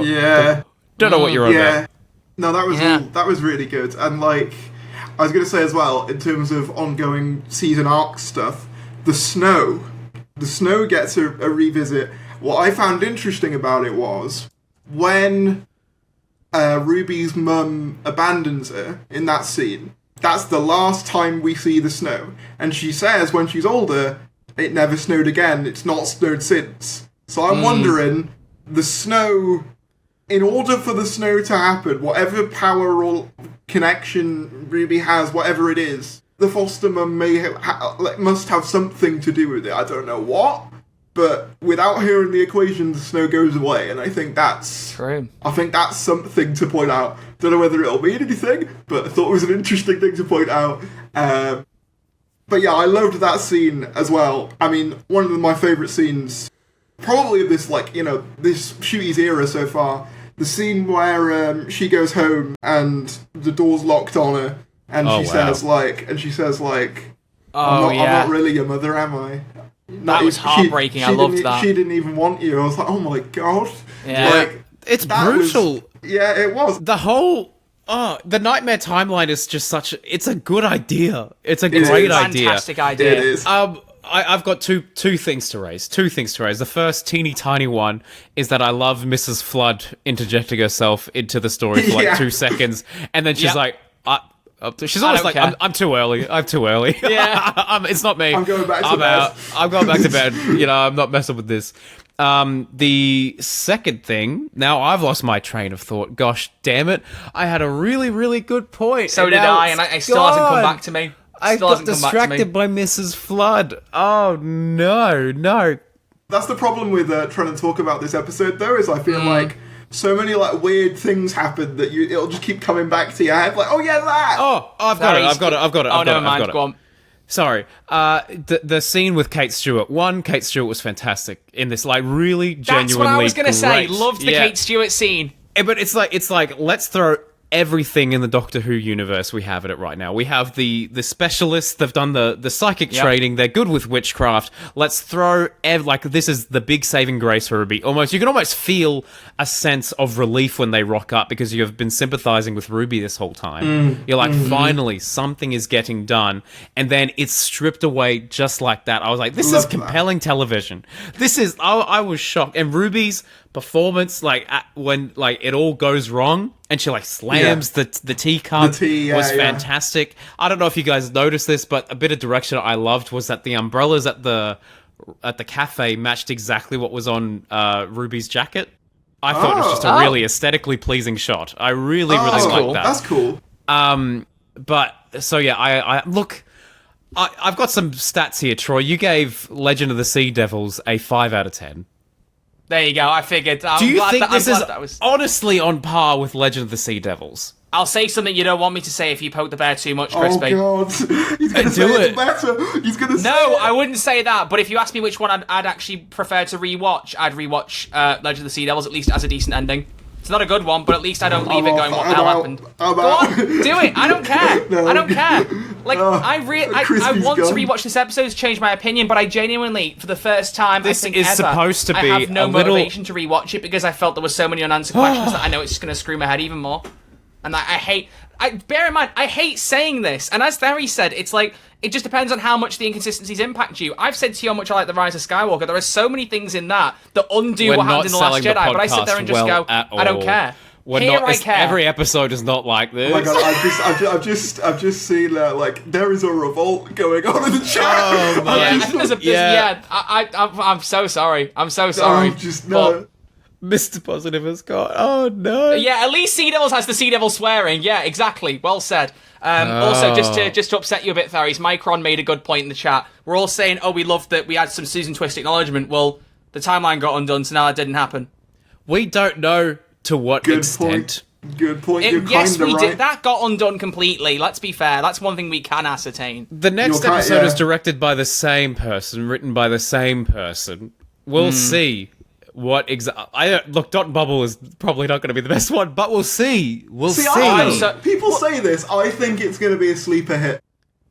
what you're on about. No, that was really good. And like I was gonna say as well, in terms of ongoing season arc stuff, the snow gets a revisit. What I found interesting about it was when Ruby's mum abandons her in that scene. That's the last time we see the snow. And she says when she's older, it never snowed again. It's not snowed since. So I'm wondering, the snow, in order for the snow to happen, whatever power or connection Ruby has, whatever it is, the foster mum must have something to do with it. I don't know what. But without her in the equation, the snow goes away, and I think that's true. I think that's something to point out. Don't know whether it'll mean anything, but I thought it was an interesting thing to point out. But yeah, I loved that scene as well. I mean, one of my favourite scenes, probably of this this Shooty's era so far. The scene where she goes home and the door's locked on her, and she says Oh, I'm not really your mother, am I? That was heartbreaking. I loved that. She didn't even want you. I was like, oh my god. Yeah. Like, It's brutal. Yeah, it was. The whole the nightmare timeline is just it's a good idea. It's a great idea. Fantastic idea. It is. I've got two things to raise. The first teeny tiny one is that I love Mrs. Flood interjecting herself into the story for like 2 seconds, and then she's like, she's almost like, I'm too early. I'm too early. Yeah. It's not me. I'm going back to I'm bed. out. I'm going back to bed. I'm not messing with this. The second thing, now I've lost my train of thought. Gosh damn it. I had a really, really good point. So did I, and I still hasn't come back to me. I got distracted by Mrs. Flood. Oh, no. That's the problem with trying to talk about this episode, though, is I feel like so many like weird things happen that it'll just keep coming back to your head. Like, oh yeah, that. Oh, I've got it. Oh, never mind. Go on. Sorry. The scene with Kate Stewart. Kate Stewart was fantastic in this. Like, really genuinely. That's what I was going to say. Great. Loved the Kate Stewart scene. But it's like let's throw everything in the Doctor Who universe we have in it right now. We have the specialists, they've done the psychic training, they're good with witchcraft. Let's throw this is the big saving grace for Ruby. You can almost feel a sense of relief when they rock up because you've been sympathizing with Ruby this whole time. You're like, finally, something is getting done, and then it's stripped away just like that. I was like, this is compelling television. This is, I was shocked. And Ruby's performance, when it all goes wrong and she slams the teacup, was fantastic. I don't know if you guys noticed this, but a bit of direction I loved was that the umbrellas at the cafe matched exactly what was on Ruby's jacket. I thought it was just a really aesthetically pleasing shot. I really liked that. That's cool. But so yeah, I look. I've got some stats here, Troy. You gave Legend of the Sea Devils a 5 out of 10. There you go. I figured. Do you think this is honestly on par with Legend of the Sea Devils? I'll say something you don't want me to say if you poke the bear too much, Crispy. Oh god, he's gonna say it's better. He's gonna say No, I wouldn't say that. But if you ask me which one I'd actually prefer to rewatch, I'd rewatch Legend of the Sea Devils. At least it has a decent ending. It's not a good one, but at least I don't leave it going, what the hell happened? Go on, do it. I don't care. No. I don't care. I want gone. to rewatch this episode to change my opinion, but I genuinely, for the first time, This I think is ever, supposed to be I have no a little- motivation to rewatch it because I felt there were so many unanswered questions that I know it's just going to screw my head even more. And I hate... bear in mind, I hate saying this, and as Tharries said, it's like, it just depends on how much the inconsistencies impact you. I've said to you how much I like The Rise of Skywalker. There are so many things in that undo We're what not happened in The Last selling the Jedi, but I sit there and just podcast go, well at I don't all. care. We're Here not, I care. Every episode is not like this. Oh my god, I've just seen there is a revolt going on in the chat. Oh, man. Yeah, I think there's a... I'm so sorry. I'm so sorry. No. Mr. Positive has got... Oh, no. Yeah, at least Sea Devils has the Sea Devil swearing. Yeah, exactly. Well said. Also, just to upset you a bit, Tharries, Micron made a good point in the chat. We're all saying, we loved that we had some Susan Twist acknowledgement. Well, the timeline got undone, so now that didn't happen. We don't know to what extent. Good point. You're Yes, we right. did. That got undone completely. Let's be fair. That's one thing we can ascertain. The next episode is directed by the same person, written by the same person. We'll see what look, Dot and Bubble is probably not going to be the best one, but we'll see. We'll see. People say this. I think it's going to be a sleeper hit.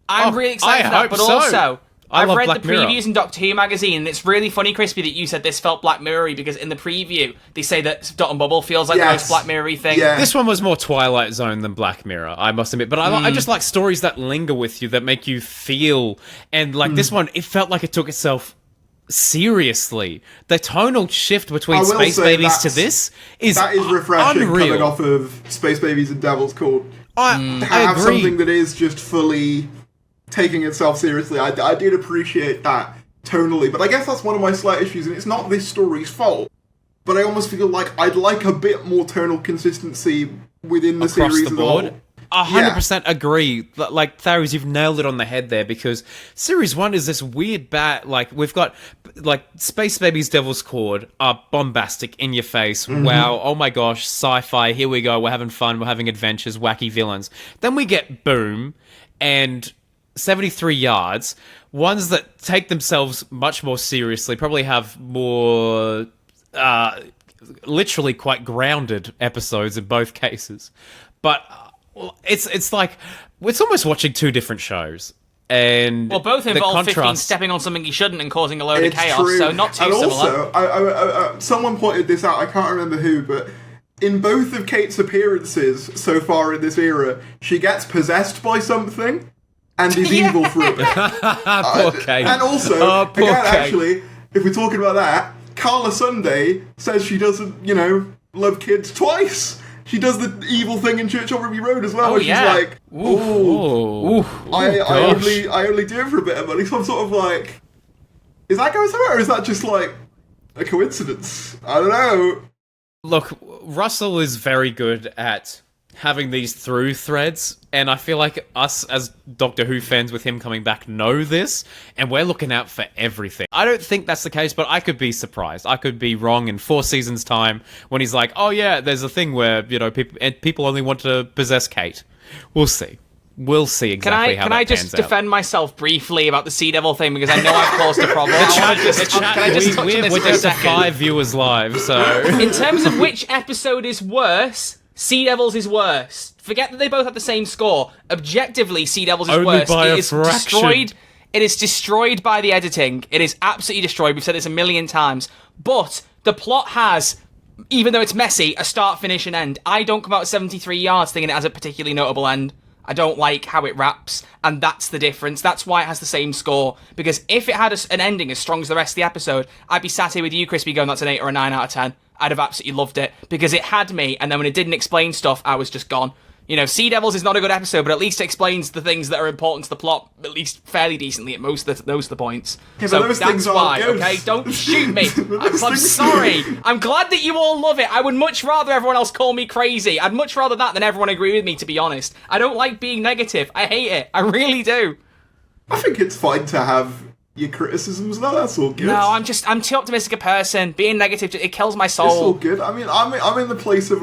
I'm really excited for that, but also... I've read Black the Mirror. previews in Doctor Who magazine, and it's really funny, Crispy, that you said this felt Black Mirror-y, because in the preview, they say that Dot and Bubble feels like the most Black Mirror-y thing. Yeah. This one was more Twilight Zone than Black Mirror, I must admit. But I just like stories that linger with you, that make you feel. And this one, it felt like it took itself seriously. The tonal shift between Space Babies to this is refreshing, unreal. coming off of Space Babies and Devil's Court. I Have agree. something that is just fully taking itself seriously. I did appreciate that tonally, but I guess that's one of my slight issues, and it's not this story's fault. But I almost feel like I'd like a bit more tonal consistency within the Across series the as a board. whole. 100% agree. Like, Tharries, you've nailed it on the head there, because Series 1 is this weird we've got, Space Babies Devil's Chord are bombastic, in your face. Wow, oh my gosh, sci-fi, here we go, we're having fun, we're having adventures, wacky villains. Then we get Boom, and 73 Yards, ones that take themselves much more seriously, probably have more, literally quite grounded episodes in both cases. But it's like, it's almost watching two different shows. And Well, both the involve 15 contrast- stepping on something he shouldn't and causing a load of It's chaos, true. so not too and similar. Also, someone pointed this out, I can't remember who, but in both of Kate's appearances so far in this era, she gets possessed by something and is evil for it. Poor Kate. And also, Oh, poor again, Kate. actually, if we're talking about that, Carla Sunday says she doesn't, love kids twice. She does the evil thing in Church on Ruby Road as well, where she's like, Ooh. I only do it for a bit of money, so I'm sort of like, is that going somewhere, or is that just like a coincidence? I don't know. Look, Russell is very good at having these through threads, and I feel like us as Doctor Who fans with him coming back know this, and we're looking out for everything. I don't think that's the case, but I could be surprised. I could be wrong in 4 seasons' time when he's like, oh yeah, there's a thing where, people only want to possess Kate. We'll see. We'll see exactly how that pans out. Can I just defend myself briefly about the Sea Devil thing, because I know I've caused a problem. Can I just touch on this We're for a down to second? 5 viewers live, so... In terms of which episode is worse, Sea Devils is worse. Forget that they both have the same score. Objectively, Sea Devils is Only worse. by It a is fraction. destroyed. It is destroyed by the editing. It is absolutely destroyed. We've said this a million times. But the plot has, even though it's messy, a start, finish, and end. I don't come out 73 yards thinking it has a particularly notable end. I don't like how it wraps, and that's the difference. That's why it has the same score. Because if it had an ending as strong as the rest of the episode, I'd be sat here with you, Crispy, going, that's an 8 or a 9 out of 10. I'd have absolutely loved it, because it had me, and then when it didn't explain stuff, I was just gone. Sea Devils is not a good episode, but at least it explains the things that are important to the plot, at least fairly decently at most of the points. Yeah, so but those that's things why, aren't good. okay? Don't shoot me. I'm things- sorry. I'm glad that you all love it. I would much rather everyone else call me crazy. I'd much rather that than everyone agree with me, to be honest. I don't like being negative. I hate it. I really do. I think it's fine to have your criticisms, though. That's all good. No, I'm too optimistic a person. Being negative, it kills my soul. It's all good. I mean, I'm in the place of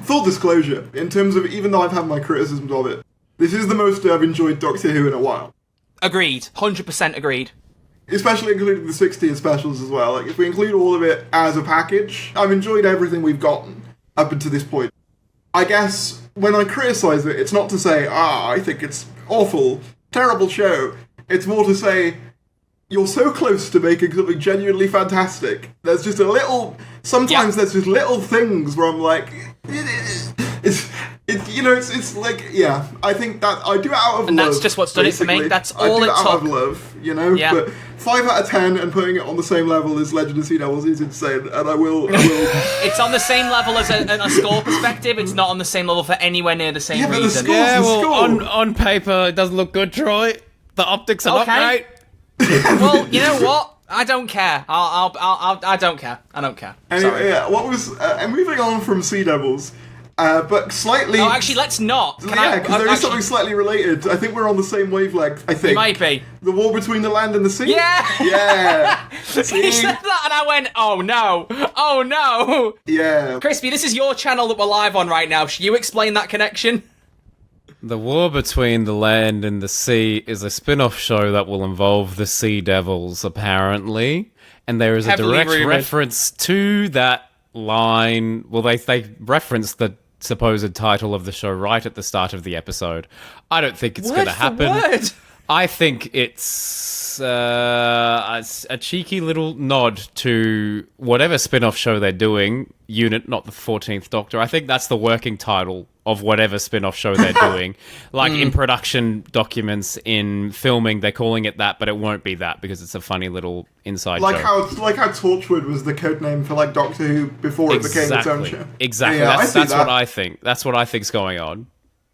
full disclosure, in terms of, even though I've had my criticisms of it, this is the most I've enjoyed Doctor Who in a while. Agreed. 100% agreed. Especially including the 60th specials as well. Like, if we include all of it as a package, I've enjoyed everything we've gotten up until this point. I guess when I criticise it, it's not to say, I think it's awful, terrible show. It's more to say, you're so close to making something genuinely fantastic. There's just sometimes there's just little things where I'm like, it's like, yeah, I think that I do it out of love. And that's just what's done it for me. basically. That's I all do it out took. of love, Yeah. But 5 out of 10 and putting it on the same level as Legend of Sea Devils is insane, and I will. It's on the same level as a score perspective. It's not on the same level for anywhere near the same Yeah, but the reason. score- Yeah, the well, score. on paper, it doesn't look good, Troy. The optics are not Okay. great. Well, you know what? I don't care. I don't care. I don't care. Anyway, Sorry. yeah, what was moving on from Sea Devils, but slightly. No, actually, let's not. Can yeah, because there is actually, something slightly related. I think we're on the same wavelength. I think it might be. the war between the land and the sea. Yeah. Yeah. He See? said that, and I went, "Oh no! Oh no!" Yeah. Crispy, this is your channel that we're live on right now. Should you explain that connection? The War Between the Land and the Sea is a spin-off show that will involve the Sea Devils, apparently. And there is a Heavily direct rumoured. reference to that line. Well, they reference the supposed title of the show right at the start of the episode. I don't think it's going to happen. Word. I think it's a cheeky little nod to whatever spin-off show they're doing, Unit, not the 14th Doctor. I think that's the working title of whatever spin-off show they're doing. Like in production documents, in filming, they're calling it that, but it won't be that because it's a funny little inside Like joke. how Torchwood was the code name for Doctor Who before it became its own show. Exactly. Yeah, I see That's that. what I think. That's what I think's going on.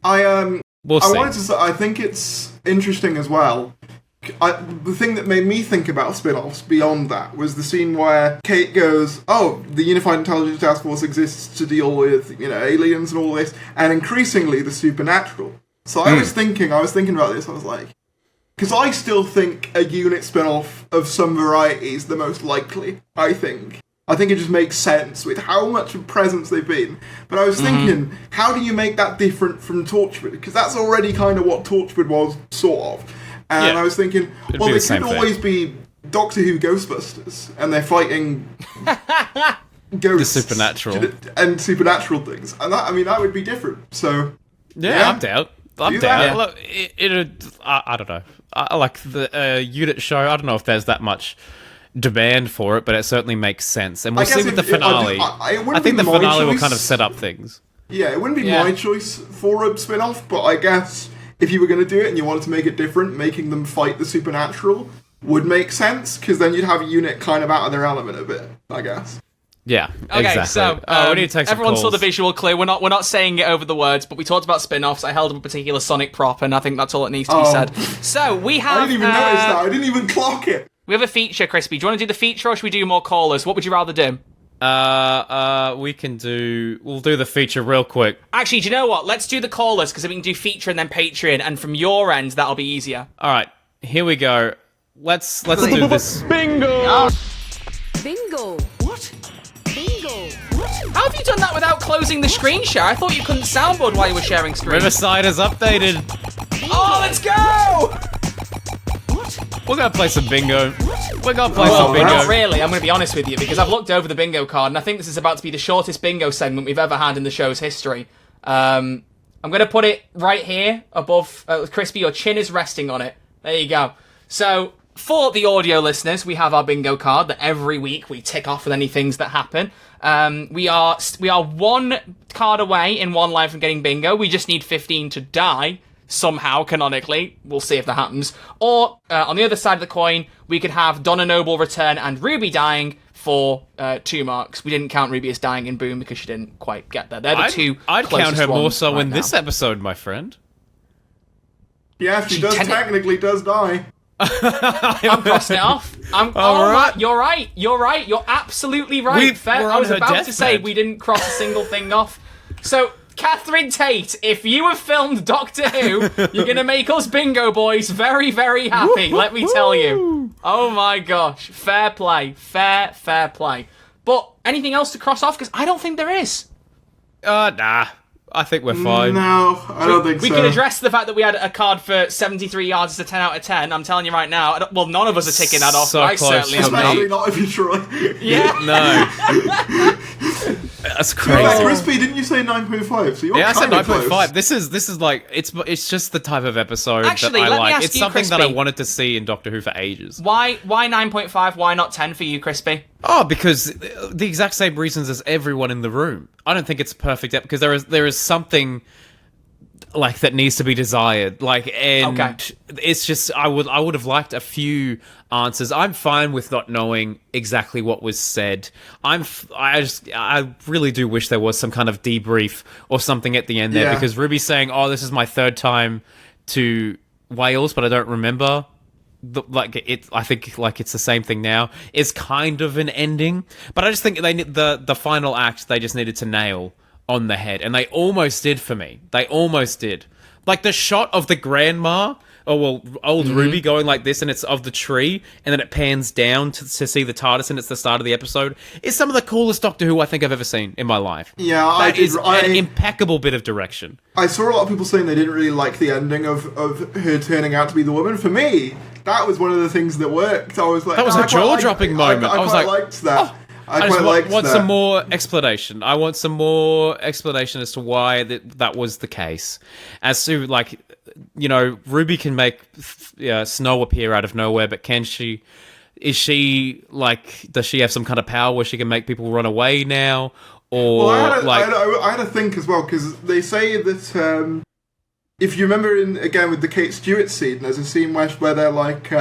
I We'll see. wanted to say, I think it's interesting as well. The thing that made me think about spin-offs beyond that was the scene where Kate goes, "Oh, the Unified Intelligence Task Force exists to deal with, aliens and all this, and increasingly the supernatural." So I was thinking about this. I was like, because I still think a unit spin-off of some variety is the most likely. I think it just makes sense with how much of presence they've been. But I was thinking, how do you make that different from Torchwood? Because that's already kind of what Torchwood was, sort of. And Yeah. I was thinking, It'd well, be they the same could thing. always be Doctor Who Ghostbusters, and they're fighting ghosts. The supernatural. And supernatural things. And that would be different. So, Yeah, I'm down. I'm Do down. that. Look, I don't know. I like the unit show. I don't know if there's that much demand for it, but it certainly makes sense. And we'll see with the finale. I think the finale will kind of set up things. Yeah, it wouldn't be my choice for a spin-off, but I guess if you were going to do it and you wanted to make it different, making them fight the supernatural would make sense, because then you'd have a unit kind of out of their element a bit, I guess. Yeah, okay, exactly. So we need to take some everyone saw calls. the visual clue. We're not saying it over the words, but we talked about spin-offs. I held up a particular Sonic prop, and I think that's all that needs to be said. So we have. I didn't even notice that. I didn't even clock it. We have a feature, Crispy. Do you want to do the feature, or should we do more callers? What would you rather do? We'll do the feature real quick. Actually, do you know what? Let's do the callers, because then we can do feature and then Patreon, and from your end, that'll be easier. All right, here we go. Let's do this. Bingo! What? Bingo! What? How have you done that without closing the screen share? I thought you couldn't soundboard while you were sharing screen. Riverside is updated. Oh, let's go! We're gonna play some bingo. We're gonna play Well, some bingo. not really, I'm going to be honest with you, because I've looked over the bingo card, and I think this is about to be the shortest bingo segment we've ever had in the show's history. I'm going to put it right here above Crispy. Your chin is resting on it. There you go. So, for the audio listeners, we have our bingo card that every week we tick off with any things that happen. We are one card away in one life from getting bingo. We just need 15 to die. Somehow, canonically. We'll see if that happens. Or, on the other side of the coin, we could have Donna Noble return and Ruby dying for 2 marks. We didn't count Ruby as dying in Boom because she didn't quite get there. They're the two I'd count her more so right in this episode, my friend. Yeah, she technically does die. I'm crossing it off. Right. You're right. You're absolutely right. We're I on was her about to say deathbed. we didn't cross a single thing off. So, Catherine Tate, if you have filmed Doctor Who, you're going to make us bingo boys very, very happy, let me tell you. Oh my gosh. Fair play. Fair play. But anything else to cross off? Because I don't think there is. Nah. I think we're fine. No, I don't think so. We can address the fact that we had a card for 73 yards as a 10 out of 10. I'm telling you right now. Well, none of us are ticking that off. So I close. certainly am Especially not. not if you try. Yeah. No. That's crazy. Like, Crispy, didn't you say 9.5? So you're Yeah, I said kind of 9.5. close. This is like it's just the type of episode Actually, that I let me like. ask It's you, something that I Crispy. wanted to see in Doctor Who for ages. Why 9.5? Why not 10 for you, Crispy? Oh, because the exact same reasons as everyone in the room. I don't think it's perfect because there is something like that needs to be desired. Like, and Okay. it's just I would have liked a few answers. I'm fine with not knowing exactly what was said. I really do wish there was some kind of debrief or something at the end there, Yeah. because Ruby's saying, "Oh, this is my 3rd time to Wales, but I don't remember." I think like it's the same thing now. It's kind of an ending, but I just think the final act they just needed to nail on the head, and they almost did for me. They almost did. Like the shot of the grandma, old Ruby going like this, and it's of the tree, and then it pans down to see the TARDIS, and it's the start of the episode, is some of the coolest Doctor Who I think I've ever seen in my life. Yeah, That is an impeccable bit of direction. I saw a lot of people saying they didn't really like the ending of her turning out to be the woman. For me, that was one of the things that worked. I was like, That was "Oh, a I quite jaw-dropping moment. I I was quite like, liked that. I I quite just liked want that. some more explanation. I want some more explanation as to why that was the case. As to, like, Ruby can make snow appear out of nowhere, but can she? Is she, like, does she have some kind of power where she can make people run away now? Or, Well, I had a think as well, because they say that if you remember, again with the Kate Stewart scene, there's a scene where they're like,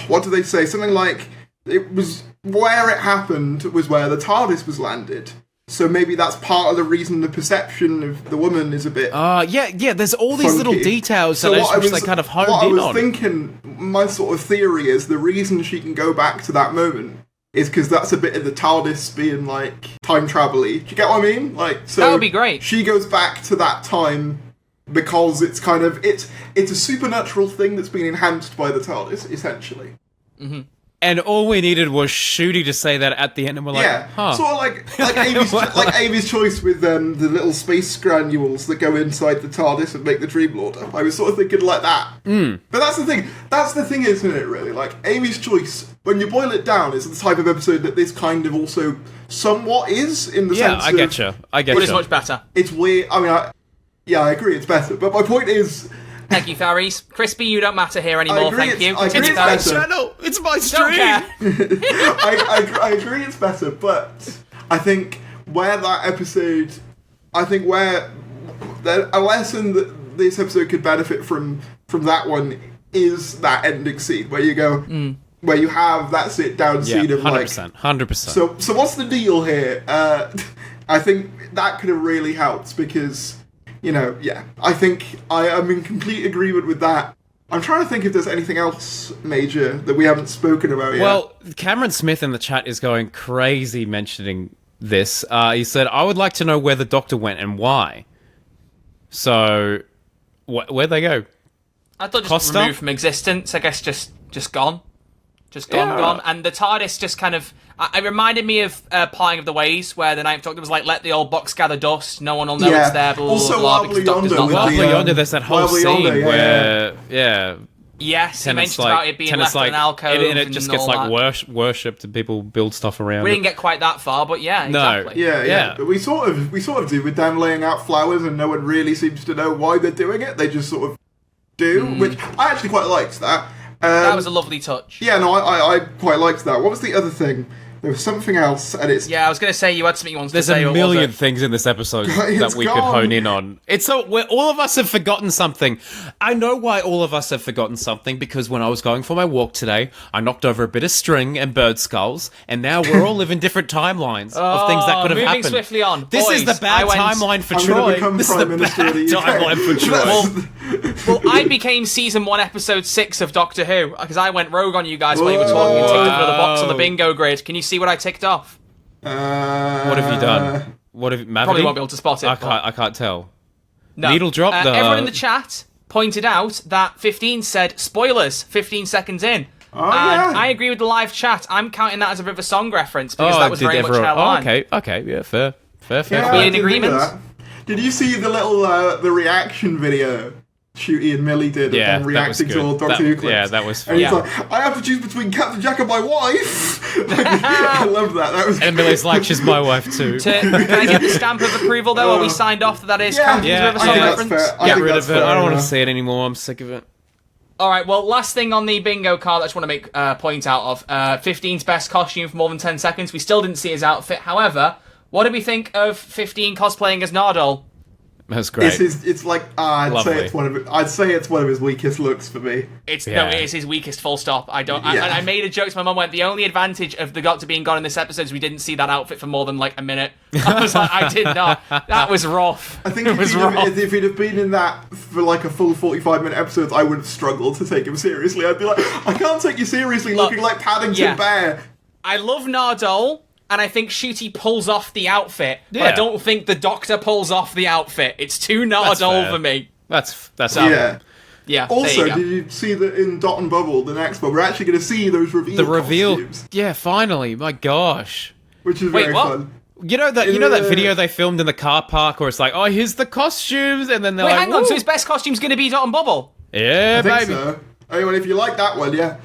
what do they say? Something like, it was where it happened was where the TARDIS was landed. So maybe that's part of the reason the perception of the woman is a bit. yeah. There's all these little funky. details So that I what just wish they kind of honed in What I on. was thinking, my sort of theory is the reason she can go back to that moment is because that's a bit of the TARDIS being like time travel-y. Do you get what I mean? Like, so That would be great. She goes back to that time because it's kind of it's a supernatural thing that's been enhanced by the TARDIS, essentially. Mm-hmm. And all we needed was Shooty to say that at the end, and we're like, Yeah, huh. sort of like Amy's choice with the little space granules that go inside the TARDIS and make the Dream Lord. I was sort of thinking like that. But that's the thing. That's the thing, isn't it? Really, like Amy's choice. When you boil it down, is the type of episode that this kind of also somewhat is in the sense. I getcha. But it's much better. It's weird. I mean, Yeah, I agree, it's better. But my point is... Thank you, Tharries. Crispy, you don't matter here anymore, thank you. I agree Continue, it's Tharries. better. Channel, it's my Don't stream. care. I agree it's better, but I think where that episode... I think where... A lesson that this episode could benefit from that one is that ending scene where you go... Where you have that sit-down scene of 100%, 100%. So what's the deal here? I think that could have really helped because... I think I am in complete agreement with that. I'm trying to think if there's anything else major that we haven't spoken about yet. Well, Cameron Smith in the chat is going crazy mentioning this. He said, I would like to know where the Doctor went and why. So, where'd they go? I thought just Costa? removed from existence. I guess just gone. Just gone. And the TARDIS just kind of... It reminded me of Parting of the Ways, where the Ninth Doctor was like, let the old box gather dust, no one will know it's there, blah, blah, Also, blah, because Wobbly Doctor's Yonder not with there. Wobbly Yonder, there's that whole Wobbly scene Yonder, where, Yes, he Tennant's mentioned about it being left in an alcove and it just gets all like that. worshipped and people build stuff around We it. didn't get quite that far, but yeah, No. exactly. Yeah. But we sort of do with them laying out flowers and no one really seems to know why they're doing it. They just sort of do, which I actually quite liked that. That was a lovely touch. Yeah, no, I quite liked that. What was the other thing? There was something else, and it's... Yeah, I was going to say you had something you wanted There's to say. a million things in this episode that we could gone. hone in on. It's so all of us have forgotten something. I know why all of us have forgotten something, because when I was going for my walk today, I knocked over a bit of string and bird skulls, and now we're all living different timelines of things that could have moving happened. swiftly on. This is Boys, the bad I went- timeline for I'm gonna Troy. become This is Prime the Minister bad of the UK. timeline for Troy. Well, I became season 1, episode 6 of Doctor Who, because I went rogue on you guys while you were talking and ticked off another box on the bingo grid. Can you see what I ticked off? What have you done? What have Mavity? Probably won't be able to spot it. I can't tell. No. Needle drop, Everyone in the chat pointed out that 15 said spoilers 15 seconds in. yeah. I agree with the live chat. I'm counting that as a bit of a song reference because that was very much our line. Okay, yeah, fair. Yeah, Be I in didn't think of agreement? that. Did you see the little the reaction video Shooty and Millie did Yeah, of them that was reacting to all good. Doctor Who clips? Yeah, that was fun. And he's Yeah. like, I have to choose between Captain Jack and my wife. I love that. That was And Millie's like, she's my wife too. Can I get the stamp of approval though? Are we signed off that is counted as a bit of a I song think that's reference? fair. I Get think rid that's of it. I fair don't want to enough. see it anymore. I'm sick of it. All right. Well, last thing on the bingo card, I just want to make a point out of 15's best costume for more than 10 seconds. We still didn't see his outfit. However, what did we think of 15 cosplaying as Nardole? That's great. It's like I'd Lovely. say it's one of his weakest looks for me. Yeah. It is his weakest. Full stop. I don't. Yeah. I made a joke to my mum. Went the only advantage of the Doctor being gone in this episode is we didn't see that outfit for more than like a minute. I was like, I did not. That was rough. I think it was rough. if he'd have been in that for like a full 45-minute episode, I would have struggled to take him seriously. I'd be like, I can't take you seriously looking like Paddington yeah. Bear. I love Nardole, and I think Shooty pulls off the outfit, but I Yeah. don't think the Doctor pulls off the outfit. It's too Nardole fair. for me. That's Yeah. Yeah. Also, there you go. did you see that in Dot and Bubble, the next one, we're actually going to see those reveal the reveal. costumes, Yeah, finally. My gosh. which is Wait, very what? fun. You know that video they filmed in the car park where it's like, oh, here's the costumes, and then they're Wait, like, hang on. "Woo." So his best costume's going to be Dot and Bubble? Yeah, I think baby. so. Anyway, if you like that one, yeah.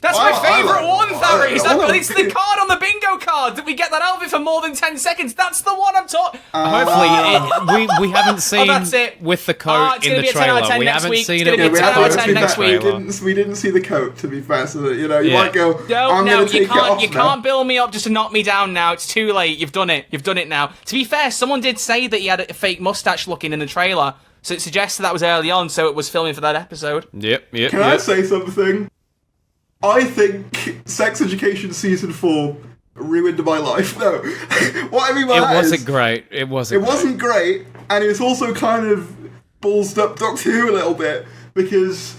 That's I my favourite like- one, Tharries. It's the okay. card on the bingo card that we get that outfit for more than 10 seconds. That's the one I'm talking. Hopefully, we haven't seen that's it. with the it's coat gonna in be the a 10 out of trailer. 10 We next haven't week. seen It's it gonna be with a the 10 out coat of in 10 the next week. trailer. We didn't see the coat, to be fair, so that, you know, you Yeah. might go, I'm No, going to take you it off can't. You now. can't build me up just to knock me down now. It's too late. You've done it. You've done it now. To be fair, someone did say that he had a fake mustache looking in the trailer, so it suggests that was early on. So it was filming for that episode. Yep. Can I say something? I think Sex Education Season 4 ruined my life. No. What I mean by It that wasn't is, great. It wasn't. it wasn't great, and it's also kind of ballsed up Doctor Who a little bit, because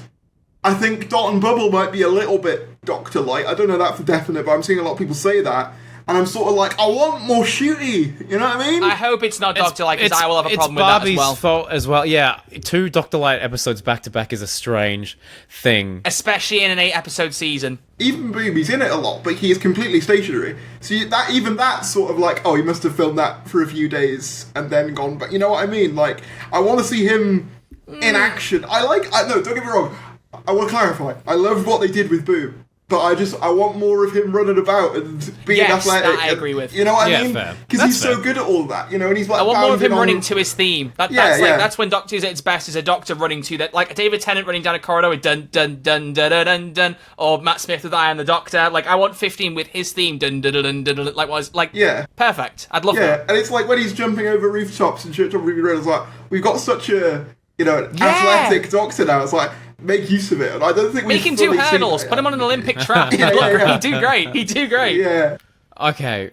I think Dot and Bubble might be a little bit Doctor-like. I don't know that for definite, but I'm seeing a lot of people say that. And I'm sort of like, I want more Shooty. You know what I mean? I hope it's not Doctor like, because I will have a problem with Barbie's that as well. fault as well. Yeah, 2 Doctor Light episodes back to back is a strange thing. Especially in an 8-episode season. Even Booby's in it a lot, but he is completely stationary. So that's sort of like, oh, he must have filmed that for a few days and then gone back. You know what I mean? Like, I want to see him in action. No, don't get me wrong. I want to clarify. I loved what they did with Boo. but I want more of him running about and being athletic. That I agree with. You know what I Yeah, mean? fair. Because he's so good at all that, you know, and he's like. I want more of him pounding running on- to his theme. That's when Doctor's at its best, is a Doctor running to that, like David Tennant running down a corridor with dun dun dun dun dun dun dun, or Matt Smith with I Am the Doctor. Like, I want 15 with his theme, dun dun dun dun dun, perfect. I'd love that. And it's like when he's jumping over rooftops and shit on Ruby Red. It's like we've got such a athletic Doctor now. It's like. Make use of it, and I don't think Make him do hurdles. Put him on an Olympic track. He'd do great. He'd do great. Yeah. Okay.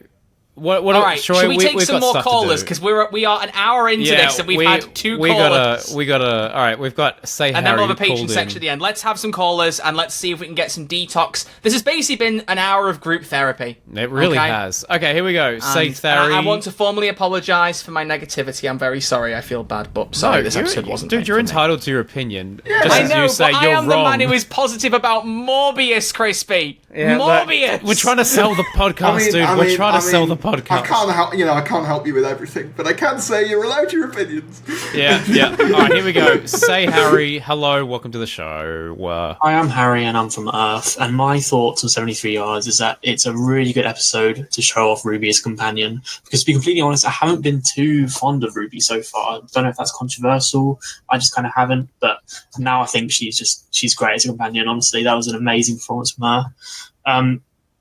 What All right, Troy, should we take we've some got more stuff to callers? do. Because we are an hour into this, and we've had two callers. We gotta. All right, we've got and then Harry we'll have a patron called section at in. the end. Let's have some callers, and let's see if we can get some detox. This has basically been an hour of group therapy. It really has. Okay, here we go. Say Tharry. I want to formally apologise for my negativity. I'm very sorry. I feel bad, but sorry, this episode wasn't. Dude, made you're for me. entitled to your opinion. Yeah. Just I as know, you say, but I you're am wrong. the man who is positive about Morbius, Crispy. Yeah, Morbius. We're trying to sell the podcast, dude. We're trying to sell the podcast. I can't help you with everything, but I can say you're allowed your opinions. Yeah. All right, here we go. Say Harry, hello, welcome to the show. Hi, I'm Harry, and I'm from Earth. And my thoughts on 73 Yards is that it's a really good episode to show off Ruby as companion. Because to be completely honest, I haven't been too fond of Ruby so far. I don't know if that's controversial. I just kind of haven't. But now I think she's great as a companion. Honestly, that was an amazing performance from her.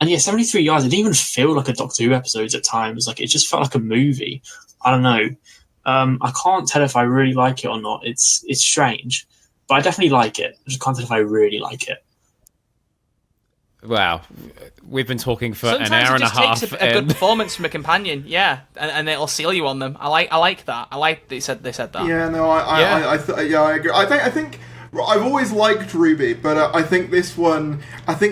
And yeah, 73 Yards, it didn't even feel like a Doctor Who episode at times. Like, it just felt like a movie. I don't know. I can't tell if I really like it or not. It's strange. But I definitely like it. I just can't tell if I really like it. Wow. We've been talking for Sometimes an hour and a half. Sometimes it just takes a good performance from a companion, and it'll seal you on them. I like that. I like they said that. Yeah, no, I agree. I think I've always liked Ruby, but I think this one,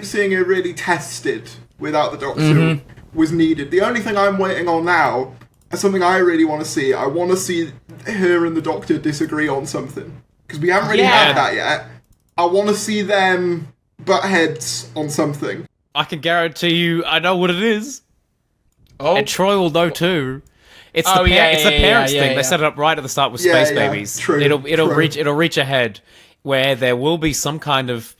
seeing her really tested without the Doctor was needed. The only thing I'm waiting on now is something I really want to see. I want to see her and the Doctor disagree on something. Because we haven't really had that yet. I want to see them butt heads on something. I can guarantee you I know what it is. Oh. And Troy will know too. It's the parents thing. They set it up right at the start with Space Babies. True, it'll reach ahead where there will be some kind of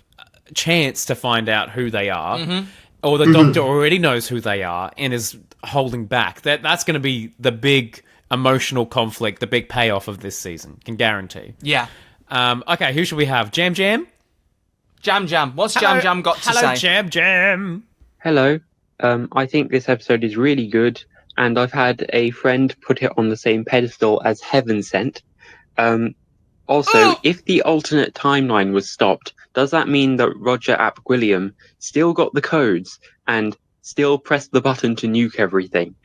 chance to find out who they are, or the Doctor already knows who they are and is holding back. That's going to be the big emotional conflict, the big payoff of this season. Can guarantee. Yeah. Okay, who should we have? Jam Jam? Jam. What's Jam Jam got to say? Hello, Jam Jam. Hello. I think this episode is really good, and I've had a friend put it on the same pedestal as Heaven Sent. Also, if the alternate timeline was stopped, does that mean that Roger Ap Gwilliam still got the codes and still pressed the button to nuke everything?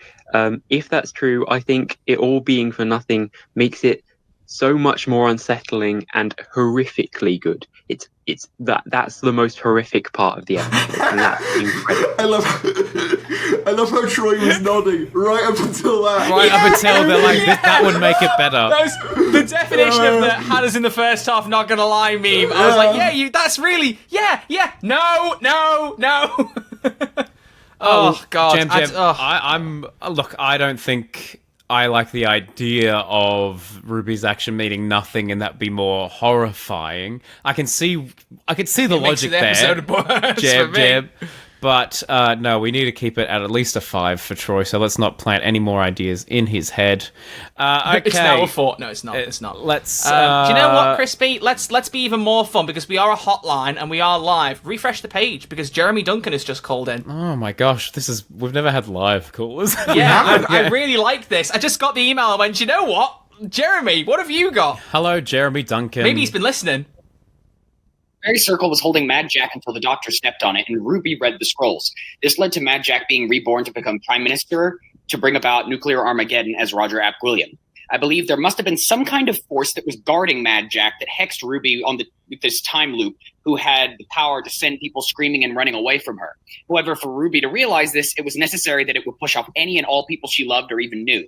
If that's true, I think it all being for nothing makes it so much more unsettling and horrifically good. That's the most horrific part of the episode, and that's incredible. I love how Troy was nodding right up until that. Right up until they're like, that would make it better. The definition of the Hannah's in the first half, not gonna lie meme. I was like, that's really, no. Oh, God. Jam. Look, I don't think I like the idea of Ruby's action meaning nothing and that be more horrifying. I can see the logic there. Episode worse Jam. But no, we need to keep it at least a 5 for Troy, so let's not plant any more ideas in his head. Okay. It's now a 4. No, it's not. It's not. Let's. Do you know what, Crispy? Let's be even more fun, because we are a hotline and we are live. Refresh the page, because Jeremy Duncan has just called in. Oh my gosh, we've never had live callers. Yeah, I really like this. I just got the email and went, you know what? Jeremy, what have you got? Hello, Jeremy Duncan. Maybe he's been listening. Mary Circle was holding Mad Jack until the Doctor stepped on it, and Ruby read the scrolls. This led to Mad Jack being reborn to become Prime Minister to bring about nuclear Armageddon as Roger Ap Gwilliam. I believe there must have been some kind of force that was guarding Mad Jack that hexed Ruby with this time loop, who had the power to send people screaming and running away from her. However, for Ruby to realize this, it was necessary that it would push off any and all people she loved or even knew.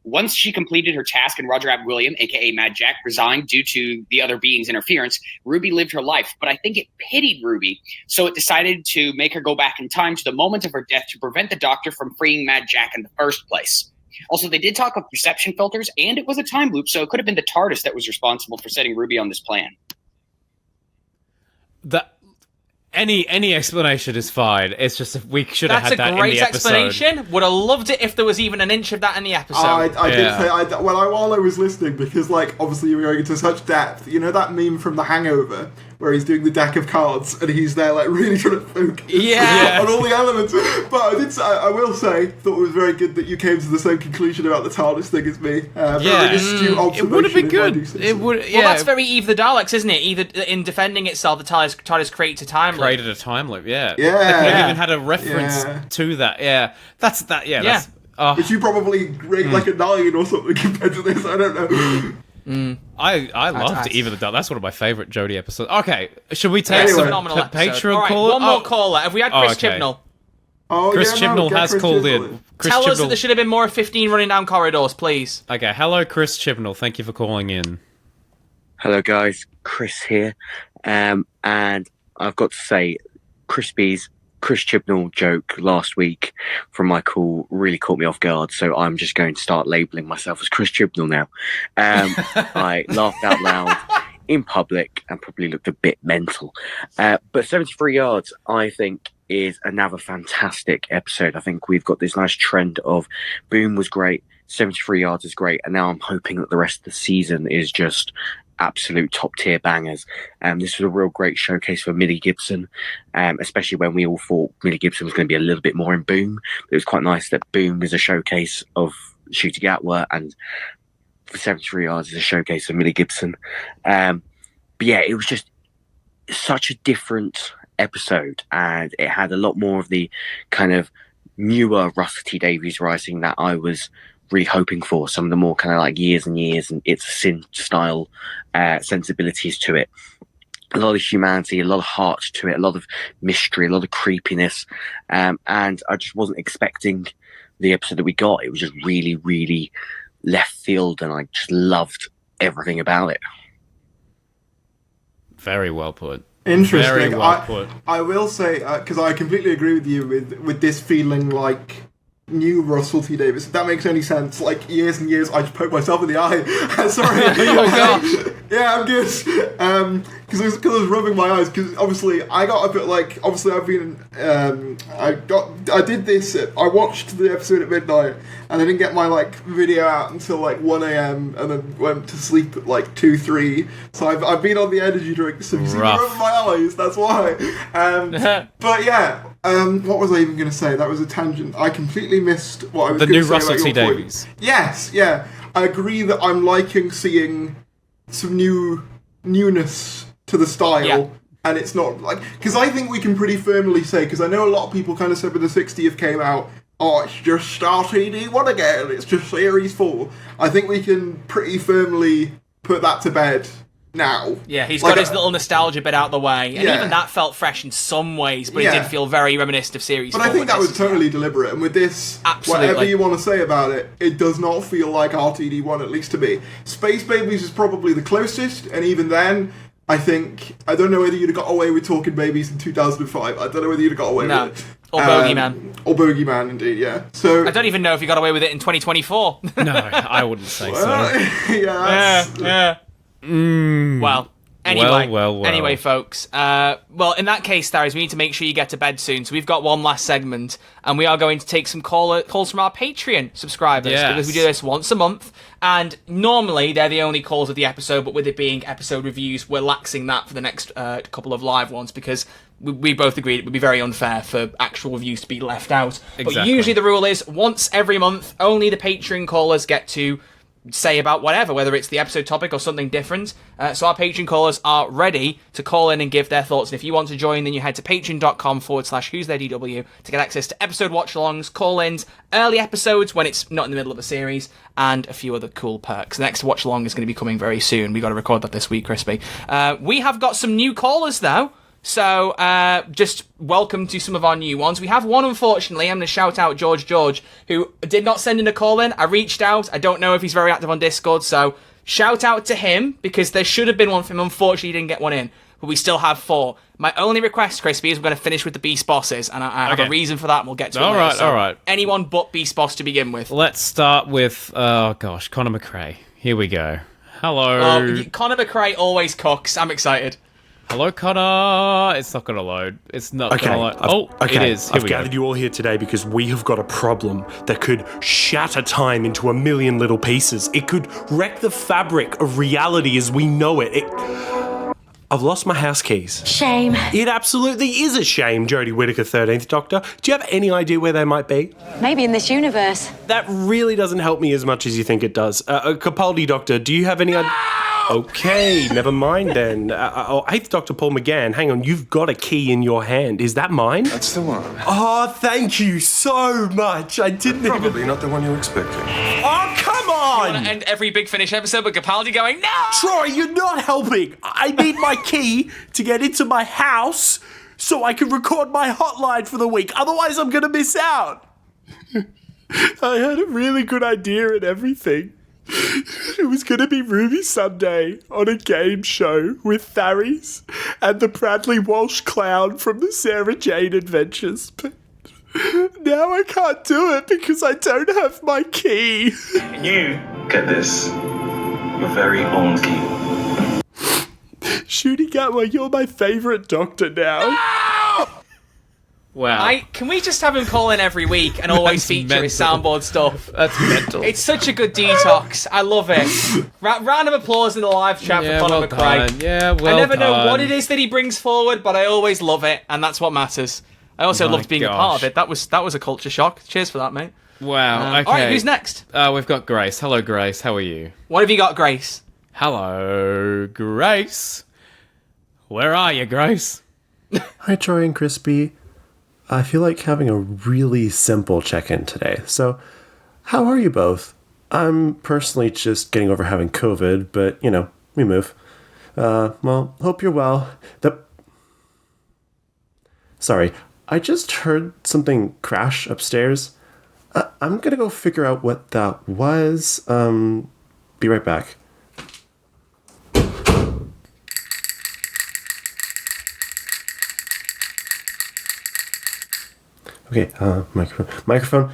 Once she completed her task and Roger Ap Gwilliam, a.k.a. Mad Jack, resigned due to the other being's interference, Ruby lived her life. But I think it pitied Ruby, so it decided to make her go back in time to the moment of her death to prevent the Doctor from freeing Mad Jack in the first place. Also, they did talk of perception filters, and it was a time loop, so it could have been the TARDIS that was responsible for setting Ruby on this plan. Any explanation is fine. It's just we should have had that in the episode. That's a great explanation. Would have loved it if there was even an inch of that in the episode. I did say, while I was listening, because, like, obviously you were going into such depth, you know that meme from The Hangover, where he's doing the deck of cards, and he's there, like, really trying to focus on all the elements. But I will say, thought it was very good that you came to the same conclusion about the TARDIS thing as me. It would have been good. It would. Yeah. Well, that's very Eve the Daleks, isn't it? Either in defending itself, the TARDIS creates a time loop. Created a time loop. Yeah. Yeah. They could have even had a reference to that. Yeah. That's that. Yeah. Yeah. That's, Which you probably rate like a 9 or something compared to this. I don't know. I loved Eve the Daleks. That's one of my favourite Jodie episodes. Okay, should we take Anyway. some Phenomenal episode. Patreon All right, caller? one more caller. Have we had Chris Chibnall? Oh, Chris Chibnall get has Chris called Chibnall in. Chris Tell us that Chibnall- there should have been more 15 running down corridors, please. Okay, hello, Chris Chibnall. Thank you for calling in. Hello guys, Chris here, and I've got to say, Crispy's Chris Chibnall joke last week from my call really caught me off guard, so I'm just going to start labelling myself as Chris Chibnall now. I laughed out loud in public and probably looked a bit mental. But 73 Yards, I think, is another fantastic episode. I think we've got this nice trend of Boom was great, 73 Yards is great, and now I'm hoping that the rest of the season is just absolute top tier bangers. This was a real great showcase for Millie Gibson, especially when we all thought Millie Gibson was going to be a little bit more in Boom. It was quite nice that Boom is a showcase of Shooty Gatwa, and for 73 Yards is a showcase of Millie Gibson. But yeah, it was just such a different episode, and it had a lot more of the kind of newer Russell T Davies writing that I was really hoping for. Some of the more kind of like Years and Years and It's a Sin style sensibilities to it. A lot of humanity, a lot of heart to it, a lot of mystery, a lot of creepiness. And I just wasn't expecting the episode that we got. It was just really, really left field, and I just loved everything about it. Very well put. Interesting. Very well put. I will say, because I completely agree with you with this feeling like new Russell T Davies. If that makes any sense. Like, Years and Years, I just poked myself in the eye. Sorry. Oh, God. Yeah, I'm good. Because I was rubbing my eyes. Because obviously, I got a bit like. Obviously, I've been. I did this. I watched the episode at midnight, and I didn't get my video out until 1 a.m. and then went to sleep at 2, 3. So I've been on the energy drink. So you see me rubbing my eyes. That's why. But yeah. What was I even going to say? That was a tangent. I completely missed what I was going to say. The new Russell T Davies. Davies. Yes, yeah. I agree that I'm liking seeing some newness to the style. Yeah. And it's not because I think we can pretty firmly say, because I know a lot of people kind of said when the 60th came out, oh, it's just RTD1 again, it's just Series 4. I think we can pretty firmly put that to bed now. Yeah, he's got his little nostalgia bit out the way, and Yeah. even that felt fresh in some ways, but Yeah. it did feel very reminiscent of Series 4. But I think that was totally deliberate, and with this, Absolutely. whatever you want to say about it, it does not feel like RTD1, at least to me. Space Babies is probably the closest, and even then, I don't know whether you'd have got away with Talking Babies in 2005. I don't know whether you'd have got away with it. Or Bogeyman. Or Bogeyman, indeed, yeah. So I don't even know if he got away with it in 2024. No, I wouldn't say so. Yeah. Well, anyway. Well. Anyway, folks. Well, in that case, Tharries, we need to make sure you get to bed soon. So we've got one last segment, and we are going to take some calls from our Patreon subscribers, because we do this once a month. And normally they're the only calls of the episode, but with it being episode reviews, we're laxing that for the next couple of live ones, because we both agreed it would be very unfair for actual reviews to be left out. Exactly. But usually the rule is once every month, only the Patreon callers get to say about whatever, whether it's the episode topic or something different. So our Patreon callers are ready to call in and give their thoughts. And if you want to join, then you head to patreon.com/who'stheredw to get access to episode watch-alongs, call-ins, early episodes when it's not in the middle of a series, and a few other cool perks. The next watch-along is going to be coming very soon. We got to record that this week, Crispy. We have got some new callers, though. So, just welcome to some of our new ones. We have one, unfortunately. I'm going to shout out George, who did not send in a call in. I reached out. I don't know if he's very active on Discord, so shout out to him, because there should have been one for him. Unfortunately, he didn't get one in, but we still have 4. My only request, Crispy, is we're going to finish with the Beast Bosses, and I have a reason for that, and we'll get to it later. All right. Anyone but Beast Boss to begin with. Let's start with, Conor McRae. Here we go. Hello. Well, Conor McRae always cooks. I'm excited. Hello, Connor. It's not going to load. It's not going to load. It is. Here I've gathered you all here today because we have got a problem that could shatter time into a million little pieces. It could wreck the fabric of reality as we know it. I've lost my house keys. Shame. It absolutely is a shame, Jodie Whittaker, 13th Doctor. Do you have any idea where they might be? Maybe in this universe. That really doesn't help me as much as you think it does. Capaldi Doctor, do you have any idea? Okay, never mind then. 8th Doctor Paul McGann, hang on, you've got a key in your hand. Is that mine? That's the one. Oh, thank you so much. I didn't Probably not the one you were expecting. Oh, come on! You want to end every Big Finish episode with Capaldi going, no! Troy, you're not helping. I need my key to get into my house so I can record my hotline for the week. Otherwise, I'm going to miss out. I had a really good idea and everything. It was going to be Ruby Sunday on a game show with Tharries and the Bradley Walsh clown from the Sarah Jane Adventures. But now I can't do it because I don't have my key. You get this. Your very own key. Shooty Gatwa, you're my favourite Doctor now. Wow. Can we just have him call in every week and always feature his soundboard stuff? That's mental. It's such a good detox. I love it. Round of applause in the live chat for Conor McRae. Yeah, well I never know done. what it is that he brings forward, but I always love it, and that's what matters. I also loved being a part of it. That was a culture shock. Cheers for that, mate. Wow, okay. All right, who's next? We've got Grace. Hello, Grace. How are you? What have you got, Grace? Hello, Grace. Where are you, Grace? Hi, Troy and Crispy. I feel like having a really simple check-in today. So, how are you both? I'm personally just getting over having COVID, but, you know, we move. Well, hope you're well. Sorry, I just heard something crash upstairs. I'm gonna go figure out what that was. Be right back. Okay, microphone.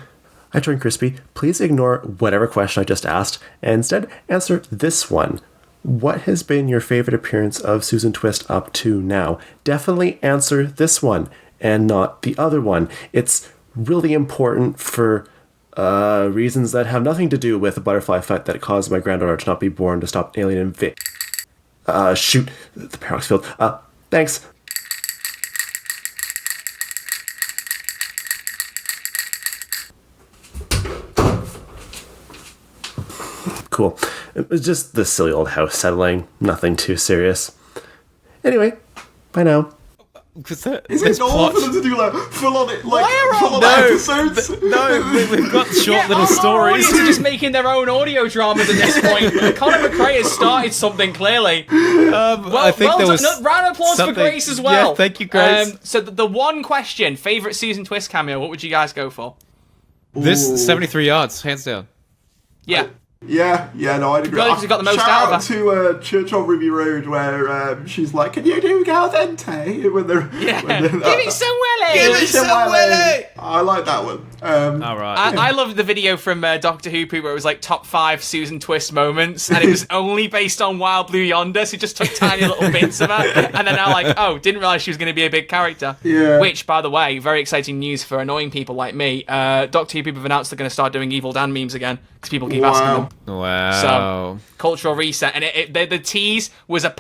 Hi, Troy and Crispy. Please ignore whatever question I just asked and instead answer this one. What has been your favorite appearance of Susan Twist up to now? Definitely answer this one and not the other one. It's really important for reasons that have nothing to do with the butterfly effect that caused my granddaughter to not be born to stop alien invasion. Shoot, the paradox field. Thanks. Cool. It was just the silly old house settling. Nothing too serious. Anyway, bye now. Is it normal for them to do like full-on episodes? We've got short little stories. Audience are just making their own audio dramas at this point. Conor McRae has started something clearly. I think there was round of applause for Grace as well. Yeah, thank you, Grace. So the one question, favourite Susan Twist cameo, what would you guys go for? This 73 yards, hands down. Yeah. Yeah, no, I'd agree. Got the most Shout out out to Church on Ruby Road where she's like, "Can you do Galdente?" When they're Give it some Willy! Give it some Willy! I like that one. All right. I love the video from Doctor Who where it was like top 5 Susan Twist moments, and it was only based on Wild Blue Yonder, so just took tiny little bits of her, and then now like, oh, didn't realise she was going to be a big character. Yeah. Which, by the way, very exciting news for annoying people like me. Doctor Who people have announced they're going to start doing Evil Dan memes again, because people keep asking them. Wow. So, cultural reset. And the tease was a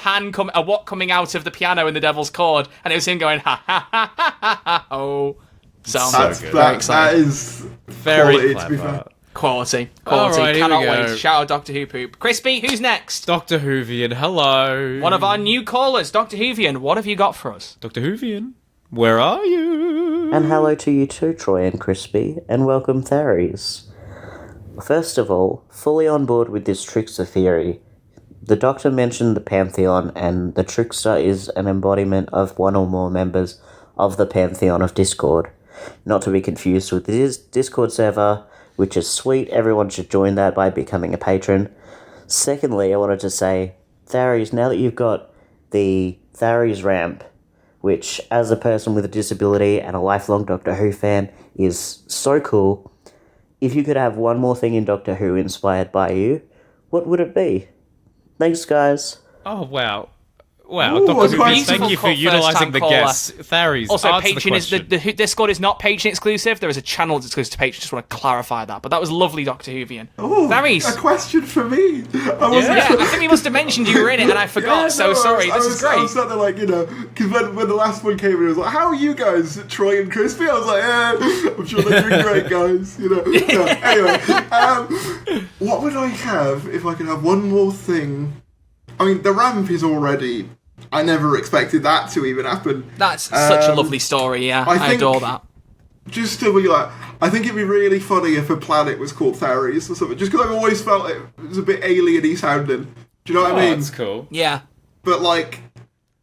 what coming out of the piano in The Devil's Chord, and it was him going, ha ha ha ha ha ha. Oh. So good. That is very quality, clever. to be fair. Quality. Alright, here Cannot we go. wait. Shout out Doctor Who poop. Crispy, who's next? Dr. Whovian, hello. One of our new callers. Dr. Whovian, what have you got for us? Dr. Whovian, where are you? And hello to you too, Troy and Crispy, and welcome, Tharries. First of all, fully on board with this trickster theory. The Doctor mentioned the Pantheon, and the trickster is an embodiment of one or more members of the Pantheon of Discord. Not to be confused with the Discord server, which is sweet. Everyone should join that by becoming a patron. Secondly, I wanted to say, Tharries, now that you've got the Tharries ramp, which as a person with a disability and a lifelong Doctor Who fan is so cool, if you could have one more thing in Doctor Who inspired by you, what would it be? Thanks, guys. Oh, wow. Wow, Ooh, Dr. a Who, question. thank you for Beautiful utilising the first-time caller. guess. Tharries, Also, answer the Patreon is question. the Discord is not Patreon exclusive. There is a channel that's exclusive to Patreon. Just want to clarify that. But that was lovely, Dr. Whovian. Ooh, Tharries. a question for me. Yeah, I think we must have mentioned you were in it, and I forgot. Yeah, so no, sorry. This is great. I was sat there like, because when the last one came in, it was like, how are you guys, Troy and Crispy? I was like, I'm sure they're doing great, guys. Yeah. Anyway, what would I have if I could have one more thing? I mean, the ramp is already... I never expected that to even happen. That's such a lovely story, yeah. I adore that. Just to be like, I think it'd be really funny if a planet was called Tharries or something, just because I've always felt it was a bit alien-y sounding. Do you know what I mean? That's cool. Yeah. But, like,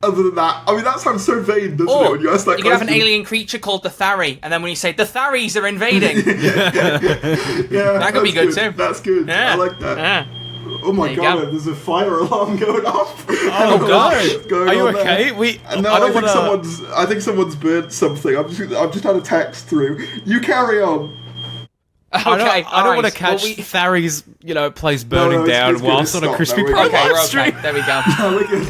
other than that, I mean, that sounds so vain, doesn't it, when you ask that you question? could have an alien creature called the Tharry, and then when you say, the Tharries are invading. Yeah, that could be good too. That's good. Yeah. I like that. Yeah. Oh my There you god, go. there's a fire alarm going off. Oh god, Going are you on there. okay? No, I think someone's burnt something. I've just had a text through. You carry on. Okay, I don't want to catch Tharries, place burning down whilst on a Crispy Prime Okay, we're stream. okay. There we go.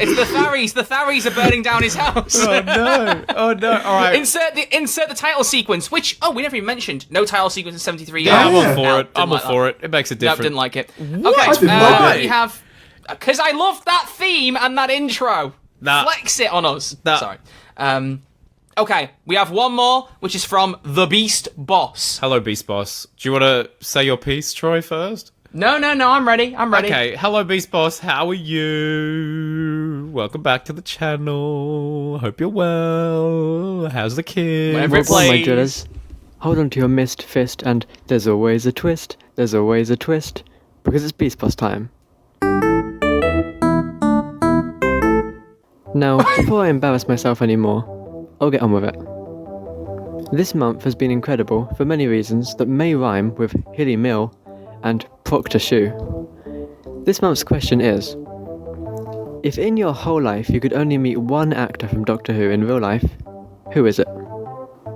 It's the Tharries. The Tharries are burning down his house. Oh no! Oh no! All right. Insert the title sequence. Which we never even mentioned. No title sequence in 73 Yeah, years. I'm all for it. I'm all for it. It makes a Nope, difference. didn't like it. What? Okay, I didn't like it. we have because I love that theme and that intro. Nah. Flex it on us. Nah. Sorry. Okay, we have one more, which is from the Beast Boss. Hello, Beast Boss. Do you want to say your piece, Troy, first? No, I'm ready. Okay, hello, Beast Boss. How are you? Welcome back to the channel. Hope you're well. How's the kid? Whenever it Well, my plays. drillers, hold on to your mist fist, and there's always a twist. There's always a twist, because it's Beast Boss time. Now, before I embarrass myself anymore, I'll get on with it. This month has been incredible for many reasons that may rhyme with Hilly Mill and Proctor Shoe. This month's question is, if in your whole life you could only meet one actor from Doctor Who in real life, who is it?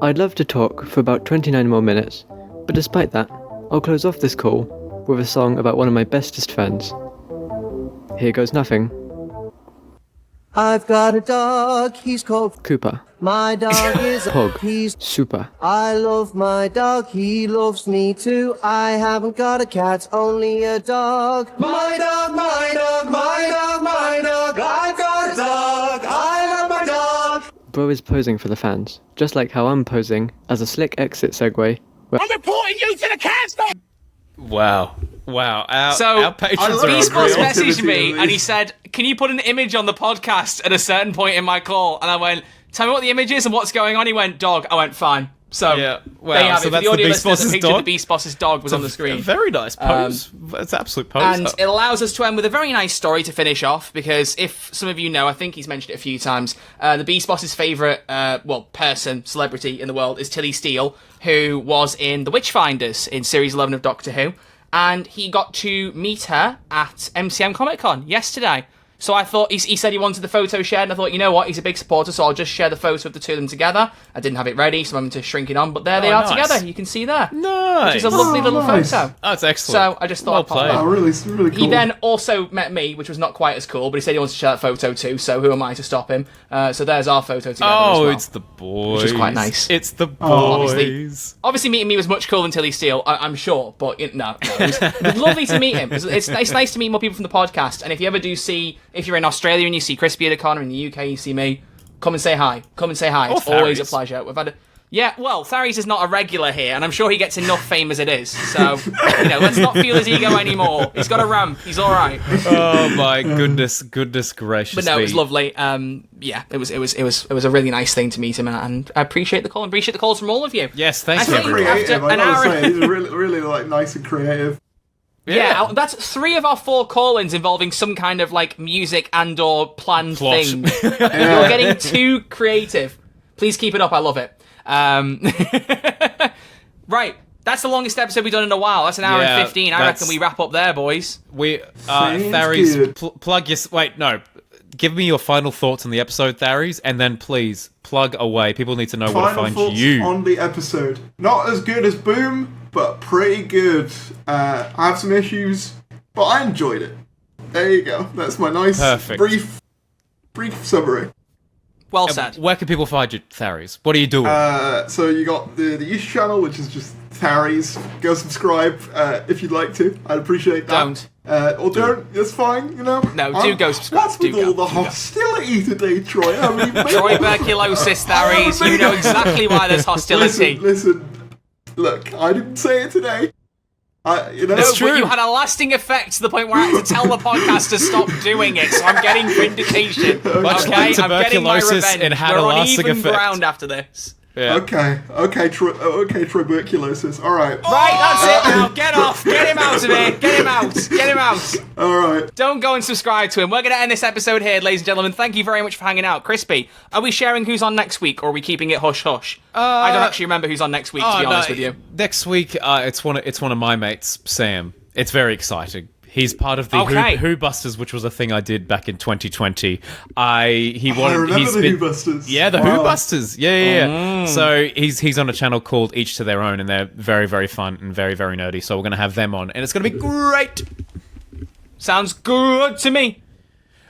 I'd love to talk for about 29 more minutes, but despite that, I'll close off this call with a song about one of my bestest friends. Here goes nothing. I've got a dog, he's called Cooper. My dog is Pug. he's Super. I love my dog, he loves me too. I haven't got a cat, only a dog. My dog, my dog, my dog, my dog. I've got a dog, I love my dog. Bro is posing for the fans, just like how I'm posing as a slick exit segue. I'm reporting you to the council! Wow. So, Our patrons are Beast Boss unreal. messaged me and he said, can you put an image on the podcast at a certain point in my call? And I went, tell me what the image is and what's going on. He went, dog. I went, fine. So, Yeah. Wow, there you have so it. For that's the the audio Beast listeners, Boss's the picture of dog? the Beast Boss's dog was on the A screen. very nice pose. It's absolute pose. And it allows us to end with a very nice story to finish off, because if some of you know, I think he's mentioned it a few times, the Beast Boss's favourite, celebrity in the world is Tilly Steele, who was in The Witchfinders in Series 11 of Doctor Who, and he got to meet her at MCM Comic Con yesterday. So I thought, he said he wanted the photo shared, and I thought, you know what, he's a big supporter, so I'll just share the photo of the two of them together. I didn't have it ready, so I'm going to shrink it on, but there they are nice. together, you can see there. Nice. Which is a lovely little nice. photo. Oh, it's excellent. So I just thought I'd pop played. that. Oh, really cool. He then also met me, which was not quite as cool, but he said he wants to share that photo too, so who am I to stop him? So there's our photo together as well. It's the boys. Which is quite nice. It's the Oh, boys. Obviously meeting me was much cooler than Tilly Steele, I'm sure, but no. It was lovely to meet him. It's nice to meet more people from the podcast, and if you ever do see, if you're in Australia and you see Crispy at a con, or in the UK you see me, come and say hi. It's always a pleasure. We've had Tharries is not a regular here, and I'm sure he gets enough fame as it is. So, let's not feel his ego anymore. He's got a ramp. He's all right. Oh my goodness gracious! But no, it was lovely. It was a really nice thing to meet him, and I appreciate the call. And appreciate the calls from all of you. Yes, thank you. I think Creative, after I an gotta hour. say, he's really like nice and creative. Yeah, that's 3 of our 4 call-ins involving some kind of like music and/or planned Plot. thing. You're getting too creative. Please keep it up. I love it. Right, that's the longest episode we've done in a while. That's an hour and 15. I reckon we wrap up there, boys. Tharries, plug your... Wait, no. Give me your final thoughts on the episode, Tharries, and then please plug away. People need to know where to Final find thoughts you. on the episode. Not as good as Boom, but pretty good. I have some issues, but I enjoyed it. There you go. That's my nice Perfect. brief brief summary. Well said. Where can people find you, Tharries? What are you doing? So you got the YouTube channel, which is just Tharries. Go subscribe if you'd like to. I'd appreciate that. Don't. Or don't. That's fine, you know. No, do go subscribe. What's with all the hostility today, Troy? I mean, Tuberculosis, Tharries. You know exactly why there's hostility. Listen. Look, I didn't say it today. You know, no, but you had a lasting effect to the point where I had to tell the podcast to stop doing it, so I'm getting vindication. Much like I'm getting my tuberculosis, revenge. it had We're a on lasting even effect. ground after this. Yeah. Okay, tuberculosis. All right. Right, that's it now. Get off. Get him out of here. Get him out. Get him out. All right. Don't go and subscribe to him. We're going to end this episode here, ladies and gentlemen. Thank you very much for hanging out. Crispy, are we sharing who's on next week, or are we keeping it hush-hush? I don't actually remember who's on next week, to be honest with you. Next week, it's one of my mates, Sam. It's very exciting. He's part of the Who Busters, which was a thing I did back in 2020. I remember the Who Busters. Yeah, the Who Busters. Yeah. So he's on a channel called Each to Their Own, and they're very, very fun and very, very nerdy. So we're going to have them on, and it's going to be great. Sounds good to me.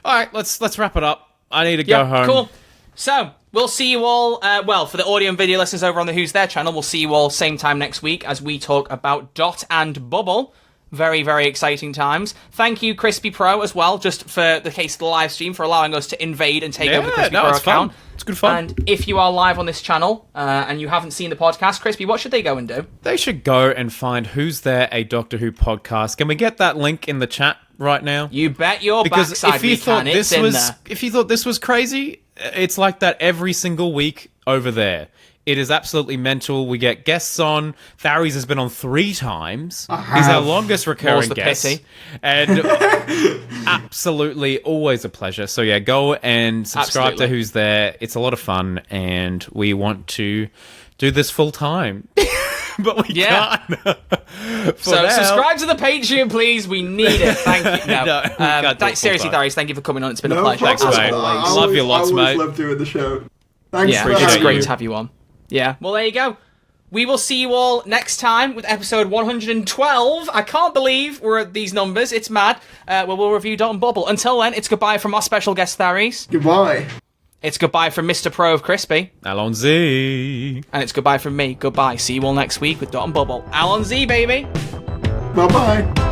All right, let's wrap it up. I need to go home. Cool. So we'll see you all. For the audio and video listeners over on the Who's There channel, we'll see you all same time next week as we talk about Dot and Bubble. Very, very exciting times. Thank you, Crispy Pro, as well, just for the case of the live stream, for allowing us to invade and take over the Crispy Pro account. Fun. It's good fun. And if you are live on this channel and you haven't seen the podcast, Crispy, what should they go and do? They should go and find Who's There, a Doctor Who podcast. Can we get that link in the chat right now? You bet your backside if you we thought can. this It's in was there. if you thought this was crazy, it's like that every single week over there. It is absolutely mental. We get guests on. Tharries has been on 3 times. He's our longest recurring guest. Pity. And absolutely always a pleasure. So yeah, go and subscribe to Who's There. It's a lot of fun, and we want to do this full time. But we can't. Subscribe to the Patreon, please. We need it. Thank you. Seriously, Tharries, thank you for coming on. It's been a pleasure. Thanks, mate. Love you lots, I mate. always love doing the show. Thanks for it's having great me. to have you on. Yeah, well, there you go. We will see you all next time with episode 112. I can't believe we're at these numbers. It's mad. Where we'll review Dot and Bubble. Until then, it's goodbye from our special guest, Tharries. Goodbye. It's goodbye from Mr. Pro of Crispy. Allons-y. And it's goodbye from me. Goodbye. See you all next week with Dot and Bubble. Allons-y, baby. Bye-bye.